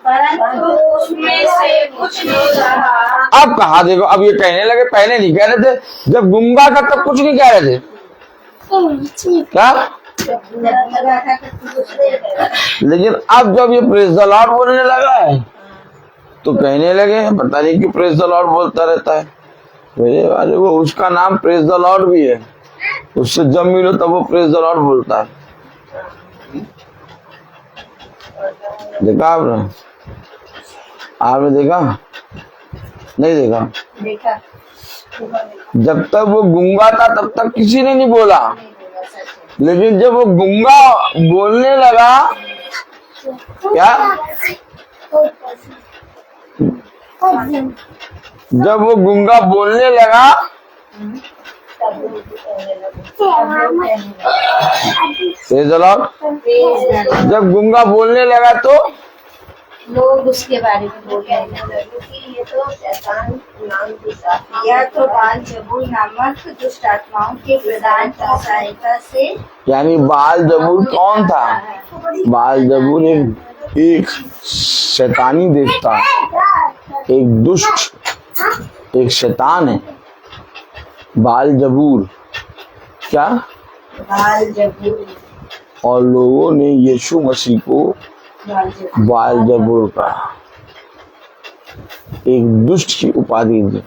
परंतु उसमें से कुछ नहीं रहा। अब कहा, देखो, अब ये कहने लगे, पहले नहीं कह रहे थे। जब गूंगा था तब कुछ नहीं कह रहे थे। क्या? लेकिन अब जब ये प्रेज द लॉर्ड बोलने लगा है तो कहने लगे, पता नहीं कि प्रेज द लॉर्ड बोलता रहता है। अरे वो उसका नाम प्रेज द लॉर्ड भी है, उससे जब मिलो तब वो प्रेज द लॉर्ड बोलता है। देखा आपने? आपने देखा? नहीं देखा? देखा। जब तक वो गूंगा था तब तक किसी ने नहीं बोला, लेकिन जब वो गूंगा बोलने लगा, क्या? जब वो गूंगा बोलने लगा जब गूंगा बोलने लगा तो लोग उसके बारे में बोल रहे हैं कि ये तो शैतान नाम दुष्ट आत्मा, यह तो बाल जबूर नामक दुष्ट आत्माओं के प्रदान की सहायता से। यानी बाल जबूर कौन था? बाल जबूर एक शैतानी देवता, एक दुष्ट, एक शैतान है। बाल जबूर क्या? बाल जबूर। और लोगों ने यीशु मसीह को बाल जबूर का एक दुष्ट की उपाधि दी।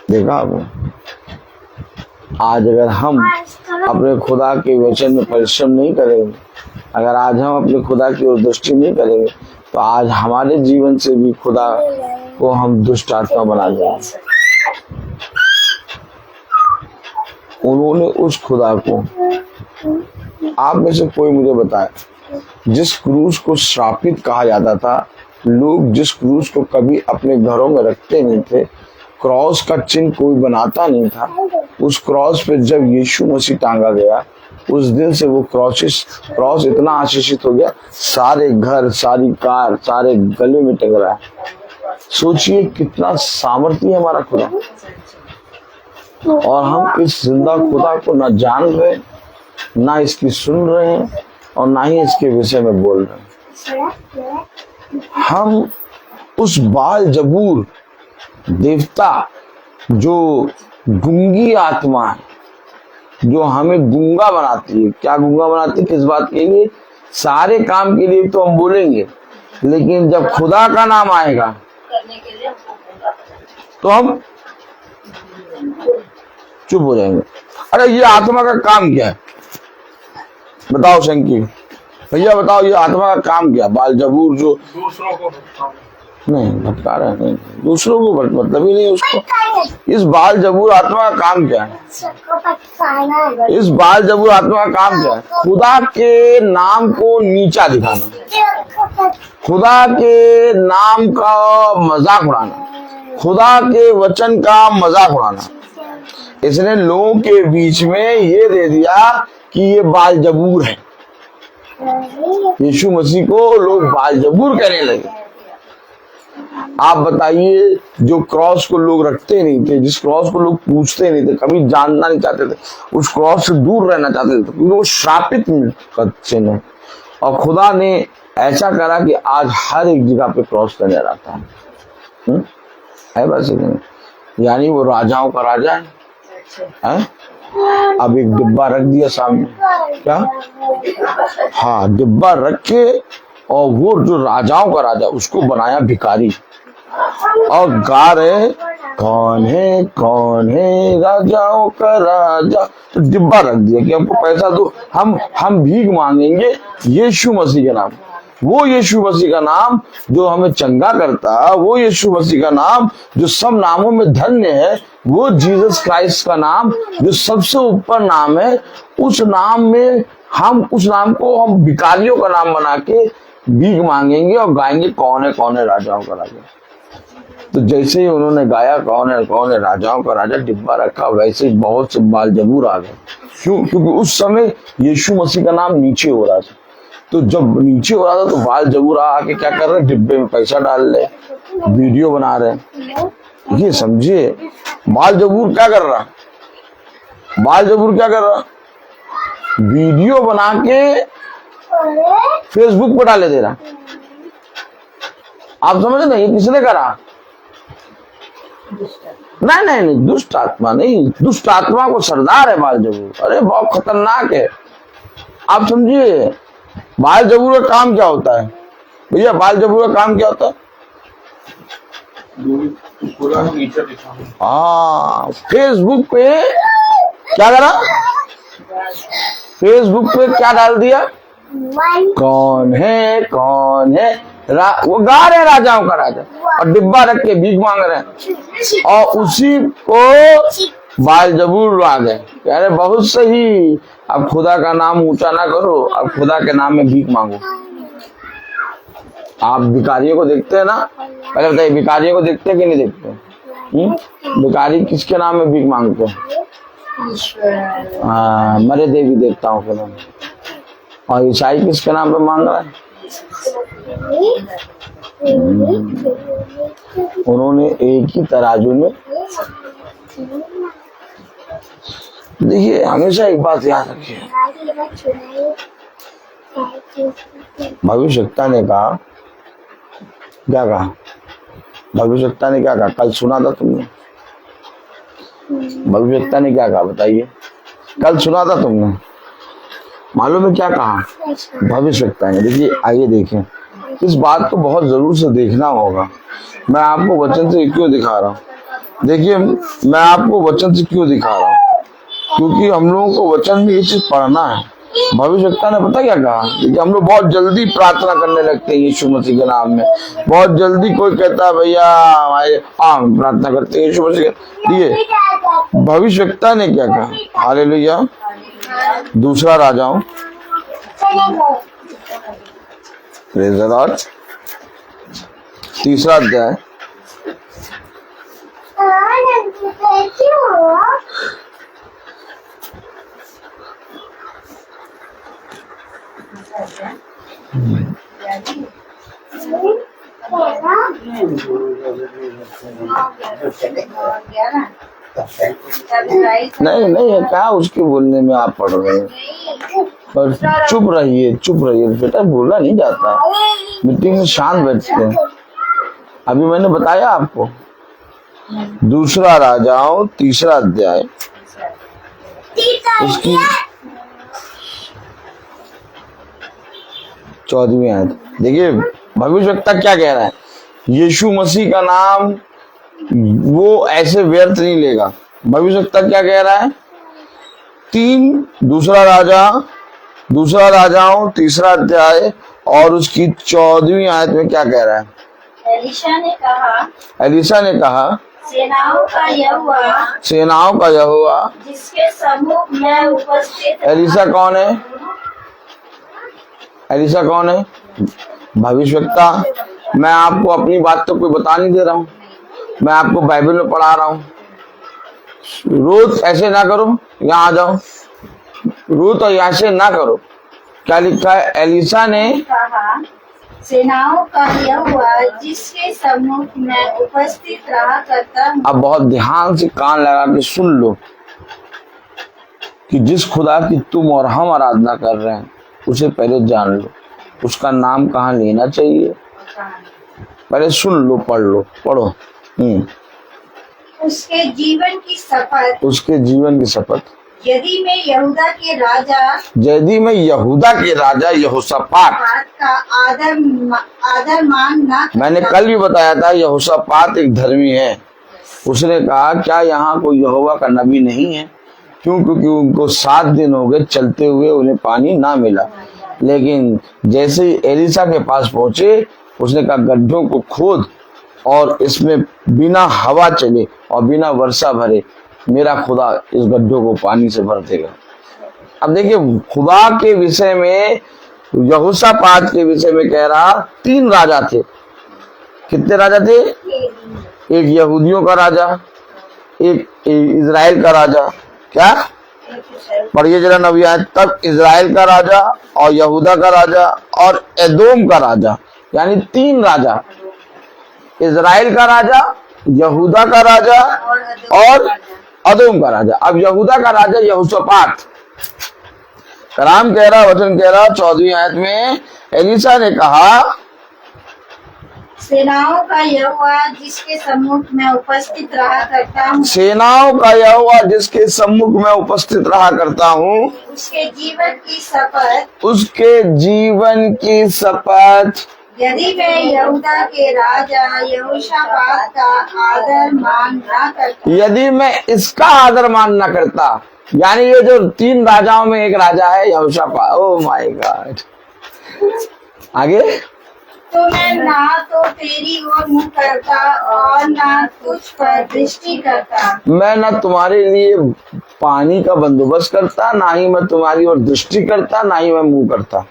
देखा आपने? आज अगर हम अपने खुदा के वचन में परिश्रम नहीं करेंगे, अगर आज हम अपने खुदा की ओर दृष्टि नहीं करेंगे, तो आज हमारे जीवन से भी खुदा को हम दुष्ट आत्मा बना दिया। उन्होंने उस खुदा को, आप में से कोई मुझे बताए, जिस क्रूस को श्रापित कहा जाता था, लोग जिस क्रूस को कभी अपने घरों में रखते नहीं थे, क्रॉस का चिन्ह कोई बनाता नहीं था, उस क्रॉस पे जब यीशु मसीह टांगा गया, उस दिन से वो क्रॉस इतना आशीषित हो गया, सारे घर, सारी कार, सारे गले में टंग रहा है। सोचिए कितना सामर्थ्य है हमारा खुदा, और हम इस जिंदा खुदा को ना जान रहे, ना इसकी सुन रहे हैं, और ना ही इसके विषय में बोल रहे हैं। हम उस बाल जबूर देवता, जो गूंगी आत्मा है, जो हमें गूंगा बनाती है, क्या गूंगा बनाती है, किस बात के लिए? सारे काम के लिए तो हम बोलेंगे, लेकिन जब खुदा का नाम आएगा तो हम चुप हो जाएंगे। अरे ये आत्मा का काम क्या है बताओ शंकी भैया, बताओ ये आत्मा का काम क्या? बाल जबूर जो दूसरों को नहीं भटका रहा है, नहीं दूसरों को मतलब ही नहीं उसको। इस बाल जबूर आत्मा का काम क्या है? इस बाल जबूर आत्मा का काम क्या है? खुदा के नाम को नीचा दिखाना, खुदा के नाम का मजाक उड़ाना, खुदा के वचन का मजाक उड़ाना। इसने लोगों के बीच में ये दे दिया कि ये बाल जबूर है। यीशु मसीह को लोग बाल जबूर कहने लगे। आप बताइए, जो क्रॉस को लोग रखते नहीं थे, जिस क्रॉस को लोग पूछते नहीं थे, कभी जानना नहीं चाहते थे, उस क्रॉस से दूर रहना चाहते थे, क्योंकि वो श्रापित चिन्ह है। और खुदा ने ऐसा करा कि आज हर एक जगह पे क्रॉस का नजर आता है बस। यानी वो राजाओं का राजा है। अब एक डिब्बा रख दिया सामने, क्या? हाँ, डिब्बा रख के, और वो जो राजाओं का राजा, उसको बनाया भिखारी, और गा रहे कौन है राजाओं का राजा। तो डिब्बा रख दिया कि हमको पैसा दो, हम भीख मांगेंगे यीशु मसीह के नाम। वो यीशु मसीह का नाम जो हमें चंगा करता, वो यीशु मसीह का नाम जो सब नामों में धन्य है, वो जीसस क्राइस्ट का नाम जो सबसे ऊपर नाम है, उस नाम में उस नाम को हम भिखारियों का नाम बना के भीख मांगेंगे और गाएंगे कौन है राजाओं का राजा। तो जैसे ही उन्होंने गाया कौन है राजाओं का राजा, डिब्बा रखा, वैसे ही बहुत से बाल जबूर आ गए। क्यों? क्योंकि उस समय यीशु मसीह का नाम नीचे हो रहा था। तो जब नीचे हो रहा था तो बाल जबूर आके क्या कर रहे, डिब्बे में पैसा डाल रहे, वीडियो बना रहे। ये समझिए बाल जबूर क्या कर रहा, वीडियो बना के फेसबुक पर डाले दे रहा। आप समझ नहीं, किसने करा? नहीं, दुष्ट आत्मा नहीं, दुष्ट आत्मा को सरदार है बाल जबूर। अरे बहुत खतरनाक है। आप समझिए बाल जबूर का काम क्या होता है भैया? बाल जबूर का काम क्या होता है? हाँ, फेसबुक पे क्या करा? फेसबुक पे क्या डाल दिया? कौन है वो गा रहे राजाओं का राजा, और डिब्बा रख के भीख मांग रहे हैं, और उसी को बाल जबूर आ गए। कह रहे बहुत सही, अब खुदा का नाम ऊंचा ना करो, अब खुदा के नाम में भीख मांगो। आप भिखारियों को देखते हैं ना? पहले बताइए, भिखारियों को देखते हैं कि नहीं देखते? भिखारी किसके नाम में भीख मांगते हैं? हाँ, मरे देवी देवताओं के नाम। और ईसाई किसके नाम पे मांग रहा है? उन्होंने एक ही तराजू में। देखिए, हमेशा एक बात याद रखिए, भविष्यवक्ता ने कहा, क्या कहा? भविष्यवक्ता ने क्या कहा? कल सुना था तुमने? भविष्यवक्ता ने क्या कहा बताइए? कल सुना था तुमने? मालूम है क्या कहा भविष्यवक्ता ने? देखिए, आइए देखें, इस बात को बहुत जरूर से देखना होगा। मैं आपको वचन से क्यों दिखा रहा हूँ? देखिए, मैं आपको वचन से क्यों दिखा रहा हूँ, क्योंकि हम लोगों को वचन में ये चीज पढ़ना है। भविष्यवक्ता ने पता क्या कहा कि हम लोग बहुत जल्दी प्रार्थना करने लगते हैं यीशु मसीह के नाम में। बहुत जल्दी कोई कहता है भैया हमारे हम प्रार्थना करते हैं यीशु मसीह के लिए। भविष्यवक्ता ने क्या कहा? हालेलुया। दूसरा राजाओं प्रेज़ द लॉर्ड, तीसरा अध्याय नहीं नहीं क्या उसके बोलने में आप पढ़ रहे हैं, पर चुप रहिए बेटा, बोला नहीं जाता है। मीटिंग में शांत बैठते हैं। अभी मैंने बताया आपको दूसरा राजाओं तीसरा अध्याय उसकी 14वीं आयत देखिए। भविष्यवक्ता क्या कह रहा है? यीशु मसीह का नाम वो ऐसे व्यर्थ नहीं लेगा। भविष्यवक्ता क्या कह रहा है? दूसरा राजाओं तीसरा अध्याय और उसकी 14वीं आयत में क्या कह रहा है? एलिशा ने कहा सेनाओं का यहोवा जिसके सम्मुख मैं उपस्थित। एलिशा कौन है? भविष्यवक्ता। मैं आपको अपनी बात तो कोई बता नहीं दे रहा हूँ, मैं आपको बाइबल में पढ़ा रहा हूँ। रोज ऐसे ना करो, यहाँ आ जाओ, रोज तो यहाँ से ना करो। क्या लिखा है? एलिशा ने कहा सेनाओं का यहोवा जिसके सम्मुख मैं उपस्थित रहा करता हूँ। अब बहुत ध्यान से कान लगा के सुन लो कि जिस खुदा की तुम और हम आराधना कर रहे हैं उसे पहले जान लो, उसका नाम कहाँ लेना चाहिए पहले सुन लो, पढ़ो। उसके जीवन की शपथ यदि मैं यहूदा के राजा यहोशापात का आदर मान ना। मैंने कल भी बताया था यहोशापात एक धर्मी है। उसने कहा क्या यहाँ कोई यहोवा का नबी नहीं है? क्योंकि उनको 7 दिन हो गए चलते हुए, उन्हें पानी ना मिला। लेकिन जैसे ही एलिशा के पास पहुंचे उसने कहा गड्ढों को खोद और इसमें बिना हवा चले और बिना वर्षा भरे मेरा खुदा इस गड्ढों को पानी से भर देगा। अब देखिए खुदा के विषय में, यहोशापात के विषय में कह रहा 3 राजा थे। कितने राजा थे? एक यहूदियों का राजा, एक इजराइल का राजा। क्या पढ़िए जरा नबी आयत। तब इजराइल का राजा और यहूदा का राजा और एदोम का राजा, यानी 3 राजा। इजराइल का राजा, यहूदा का राजा और अदोम का राजा। अब यहूदा का राजा यहोशापात। कलाम कह रहा, वचन कह रहा 14वीं आयत में, एलिशा ने कहा सेनाओं का यहोवा जिसके सम्मुख मैं उपस्थित रहा करता हूँ। सेनाओं का यहोवा जिसके सम्मुख मैं उपस्थित रहा करता हूँ, उसके जीवन की शपथ यदि मैं यहूदा के राजा यहोशापात का आदर मान ना करता। यदि मैं इसका आदर मान ना करता, यानी ये जो 3 राजाओं में एक राजा है यहोशापात। Oh my God. आगे तो मैं ना तो तेरी ओर मुंह करता और ना तुझ पर दृष्टि करता। मैं ना तुम्हारे लिए पानी का बंदोबस्त करता, ना ही मैं तुम्हारी ओर दृष्टि करता, ना ही मैं मुंह करता।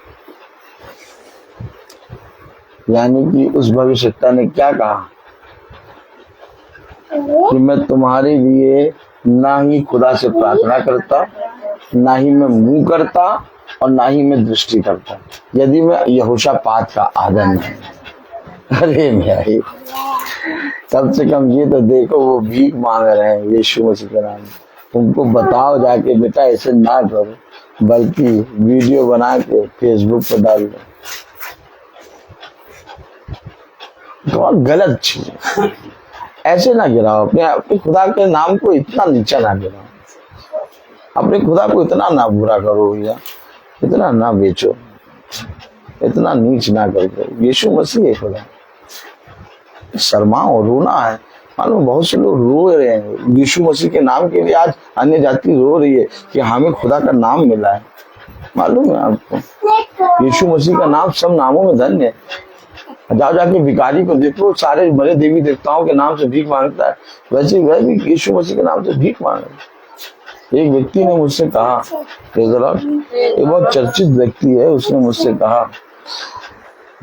यानी कि उस भविष्यवक्ता ने क्या कहा कि मैं तुम्हारे लिए ना ही खुदा से प्रार्थना करता, ना ही मैं मुंह करता और ना ही मैं दृष्टि करता, यदि मैं यहोशापात का आदर नहीं। अरे भाई, कम से कम ये तो देखो वो भीख मांग रहे हैं यीशु मसीह के नाम। उनको बताओ जाके बेटा ऐसे ना करो, बल्कि वीडियो बना के फेसबुक पर डाल दो। बहुत गलत चीज है। ऐसे ना गिराओ अपने खुदा के नाम को, इतना नीचा ना गिराओ। अपने खुदा को इतना ना बुरा करो भैया, इतना ना बेचो, इतना नीच ना करो। यीशु मसीह है खुदा। शर्माओ, रोना है। मालूम बहुत से लोग रो रहे हैं यीशु मसीह के नाम के लिए। आज अन्य जाति रो रही है कि हमें खुदा का नाम मिला है। मालूम है आपको? यीशु मसीह का नाम सब नामों में धन्य है। जाओ जाके भिखारी को देखो, सारे बड़े देवी देवताओं के नाम से भीख मांगता है, वैसे वह भी यीशु मसीह के नाम से भीख मांग रहा है। एक व्यक्ति ने मुझसे कहा, एक बहुत चर्चित व्यक्ति है, उसने मुझसे कहा,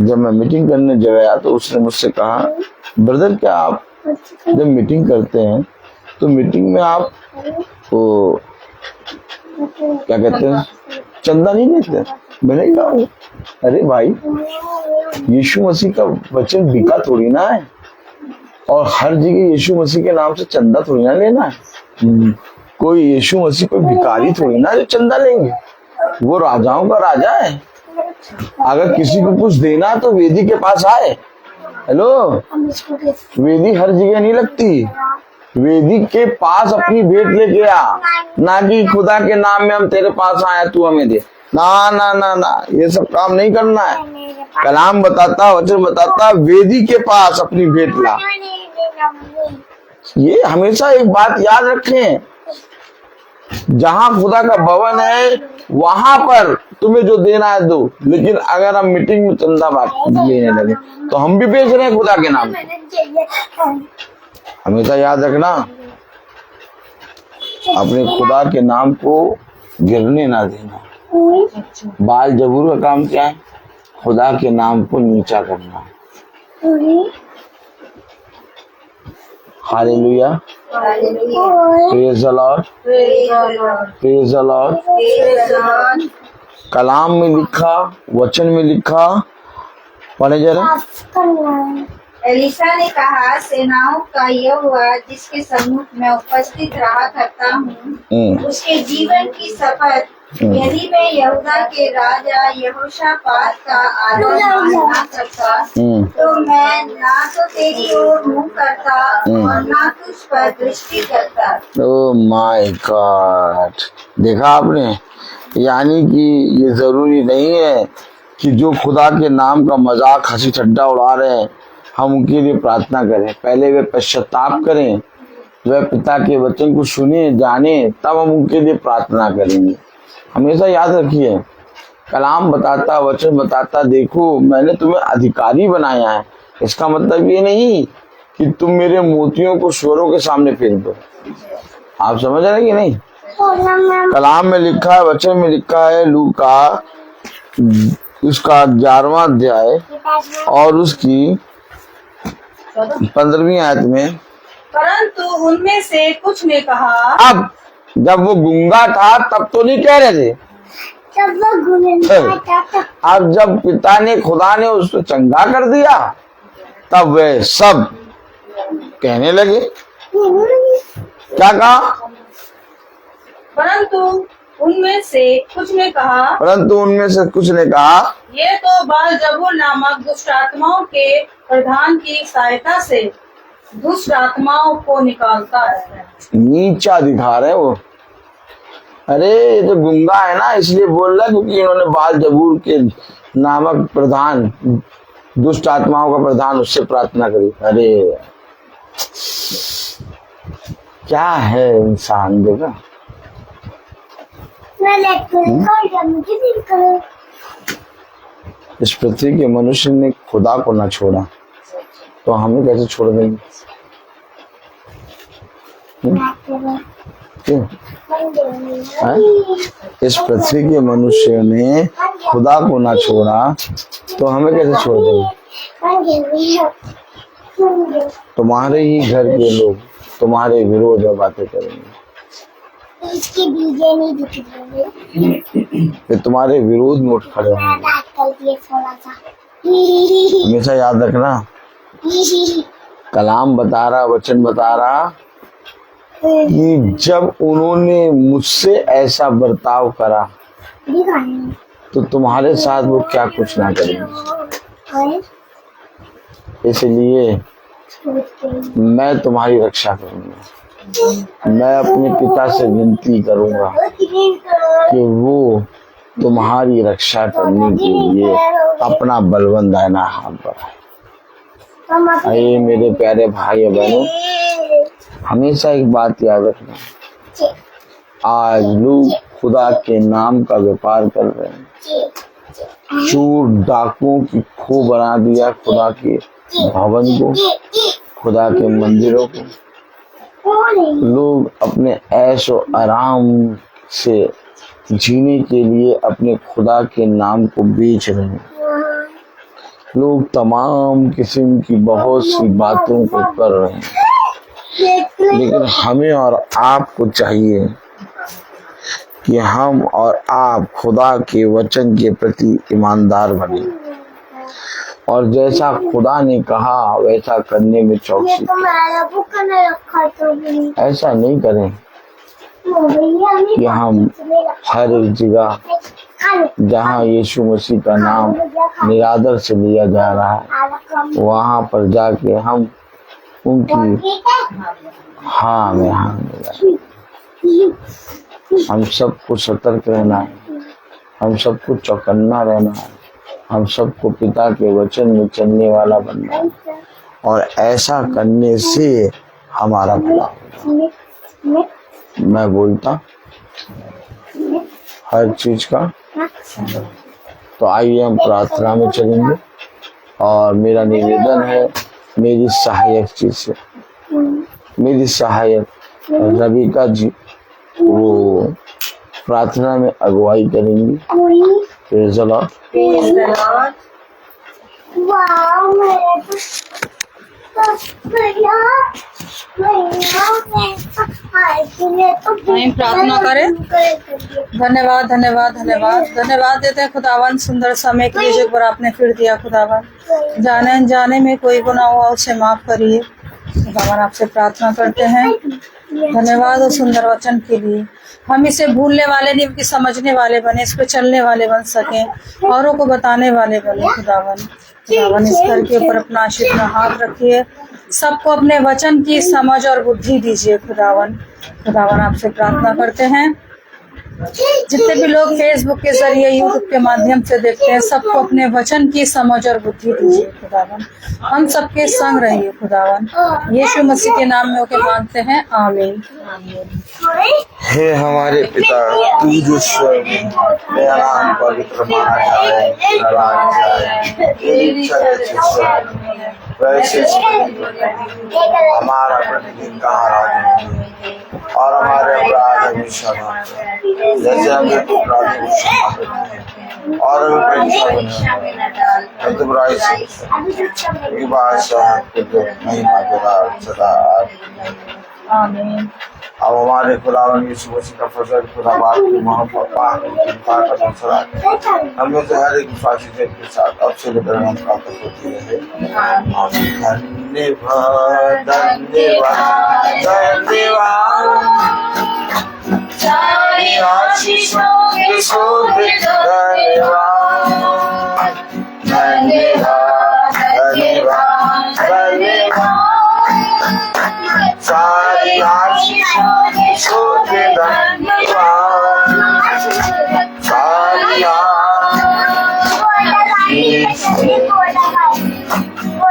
जब मैं मीटिंग करने गया तो उसने मुझसे कहा, ब्रदर क्या आप जब मीटिंग करते हैं तो मीटिंग में आप वो क्या कहते हैं, चंदा नहीं देते? मैंने कहा, अरे भाई, यीशु मसीह का वचन बिका थोड़ी ना है, और हर जगह यीशु मसीह के नाम से चंदा थोड़ी ना लेना है। कोई यीशु मसीह कोई भिखारी थोड़ी ना जो चंदा लेंगे, वो राजाओं का राजा है। अगर किसी को कुछ देना तो वेदी के पास आए। हेलो, वेदी हर जगह नहीं लगती, वेदी के पास अपनी भेंट लेके आ, ना कि खुदा के नाम में हम तेरे पास आए तू हमें दे। ना ना ना ना, ये सब काम नहीं करना है। कलाम बताता, वचन बताता, वेदी के पास अपनी भेंट ला। ये हमेशा एक बात याद रखें, जहां खुदा का भवन है वहां पर तुम्हें जो देना है दो, लेकिन अगर हम मीटिंग में चंदा बात लेने लगे तो हम भी बेच रहे हैं खुदा के नाम। हमेशा याद रखना, अपने खुदा के नाम को गिरने ना देना। बाल जबूर का काम क्या है? खुदा के नाम को नीचा करना। Hallelujah, praise the lord, praise the lord. कलाम में लिखा, वचन में लिखा, पढ़े जरा। एलिशा ने कहा, सेनाओं का यहोवा जिसके सम्मुख मैं उपस्थित रहा करता हूँ, उसके जीवन की शपथ, यदि मैं यहूदा के राजा यहोशापात का आदर ना करता, तो मैं ना तो तेरी ओर मुंह करता और ना तुझ पर दृष्टि करता। ओह माय गॉड, देखा आपने? यानी कि ये जरूरी नहीं है कि जो खुदा के नाम का मजाक हंसी ठट्टा उड़ा रहे हैं हम उनके लिए प्रार्थना करें। पहले वे पश्चाताप करें, वह पिता के वचन को सुने जाने, तब हम उनके लिए प्रार्थना करेंगे। हमेशा याद रखिए, कलाम बताता, वचन बताता, देखो मैंने तुम्हें अधिकारी बनाया है। इसका मतलब ये नहीं कि तुम मेरे मोतियों को स्वरों के सामने फेंक दो। आप समझ रहे हैं कि नहीं? कलाम में लिखा है, वचन में लिखा है, लूका उसका 11वां अध्याय और उसकी 15वीं आयत में, परंतु उनमें से कुछ ने कहा। अब जब वो गूंगा था तब तो नहीं कह रहे थे, अब जब पिता ने, खुदा ने उसको चंगा कर दिया तब वे सब कहने लगे। क्या कहा? परंतु उनमें से कुछ ने कहा, परंतु उनमें से कुछ ने कहा, ये तो बाल जबूर नामक दुष्ट आत्माओं के प्रधान की सहायता से दुष्ट आत्माओं को निकालता है। नीचा दिखा रहे वो। अरे ये तो गुंगा है ना, इसलिए बोल रहा है क्योंकि इन्होंने बाल जबूर के नामक प्रधान, दुष्ट आत्माओं का प्रधान, उससे प्रार्थना करी। अरे क्या है इंसान, देखा? इस पृथ्वी के मनुष्य ने खुदा को ना छोड़ा तो हमें कैसे छोड़ देंगे? क्यों? इस पृथ्वी के मनुष्य ने खुदा को ना छोड़ा तो हमें कैसे छोड़ देंगे? तुम्हारे ही घर के लोग तुम्हारे विरोध में बातें करेंगे, इसके बीजे नहीं दिख रहे, वे तुम्हारे विरोध में उठ खड़े होंगे। हमेशा याद रखना, कलाम बता रहा, वचन बता रहा कि जब उन्होंने मुझसे ऐसा बर्ताव करा तो तुम्हारे साथ वो क्या कुछ ना करेंगे। इसलिए मैं तुम्हारी रक्षा करूंगा। मैं अपने पिता से विनती करूंगा कि वो तुम्हारी रक्षा करने के लिए अपना बलवंत दाहिना हाथ बढ़ाए। अरे मेरे प्यारे भाई और बहनों, हमेशा एक बात याद रखना, आज लोग खुदा के नाम का व्यापार कर रहे हैं। चोर डाकुओं की खो बना दिया खुदा के भवन को, खुदा के मंदिरों को। लोग अपने ऐशो आराम से जीने के लिए अपने खुदा के नाम को बेच रहे हैं। लोग तमाम किस्म की बहुत सी बातों को कर रहे हैं, लेकिन हमें और आपको चाहिए कि हम और आप खुदा के वचन के प्रति ईमानदार बने और जैसा खुदा ने कहा वैसा करने में चौकसी। ऐसा नहीं करें कि हम हर एक जगह जहाँ यीशु मसीह का नाम निरादर से लिया जा रहा है वहाँ पर जाके हम उनकी हाँ में हाँ मिलाएं। हम सबको सतर्क रहना है, हम सबको चौकन्ना रहना है, हम सबको पिता के वचन में चलने वाला बनना है और ऐसा करने से हमारा भला होगा। मैं बोलता हर चीज का। तो आइए हम प्रार्थना में चलेंगे और मेरा निवेदन है मेरी सहायक चीज से, मेरी सहायक रविका जी वो प्रार्थना में अगुवाई करेंगी। Praise the Lord. वहीं प्रार्थना करें। धन्यवाद धन्यवाद धन्यवाद धन्यवाद देते हैं खुदावन सुंदर समय के लिए जो पर आपने फिर दिया। खुदावन जाने अनजाने में कोई गुनाह हुआ उसे माफ करिए। खुदावन आपसे प्रार्थना करते हैं। धन्यवाद और सुंदर वचन के लिए। हम इसे भूलने वाले नहीं बल्कि समझने वाले बने, इस पे चलने वाले बन सके, औरों को बताने वाले बने। खुदावन इस घर के ऊपर अपना आशीर्वाद हाथ रखिए, सबको अपने वचन की समझ और बुद्धि दीजिए। खुदावन आपसे प्रार्थना करते हैं जितने भी लोग फेसबुक के जरिए यूट्यूब के माध्यम से देखते हैं सबको अपने वचन की समझ और बुद्धि दीजिए। खुदावन हम सबके संग रहिए। खुदावन यीशु मसीह के नाम में होके मांगते हैं, आमीन। हे हमारे पिता, तू जो स्वर्ग में, तेरा नाम पवित्र माना जाए, तेरा राज्य आए, तेरी इच्छा जैसे स्वर्ग में वैसे हमारा प्रतिदिन का आराधन और हमारे अपराध हमें क्षमा कर जैसे हमें अपराधी को क्षमा करते हैं और हमें परीक्षा में न डाल तो बुराई से बादशाह महिमा सदा आमीन। अब हमारे खुदावन यीशु मसीह का फजल खुदा बाप की मोहब्बत पाक कृपा का दूसरा हमें से हर एक विश्वासी जन के साथ अब से लेकर हम प्राप्त होती रहे। धन्यवाद धन्यवाद धन्यवाद सारी आशीषों के शोभे धन्यवाद धन्यवाद धन्यवाद धन्यवाद सारी आशीषों के शोभे धन्यवाद सारी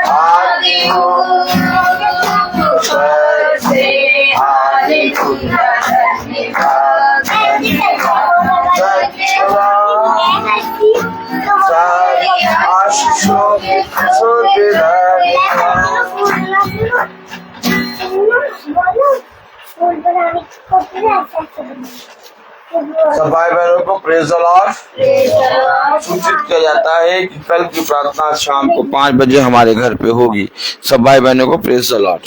आदि हो से आदि धन्यवाद सारी आशीषों के शोभे धन्यवाद। सब भाई बहनों को प्रेज़ द लॉर्ड सूचित किया जाता है कि कल की प्रार्थना शाम को 5 बजे हमारे घर पे होगी। सब भाई बहनों को प्रेज़ द लॉर्ड।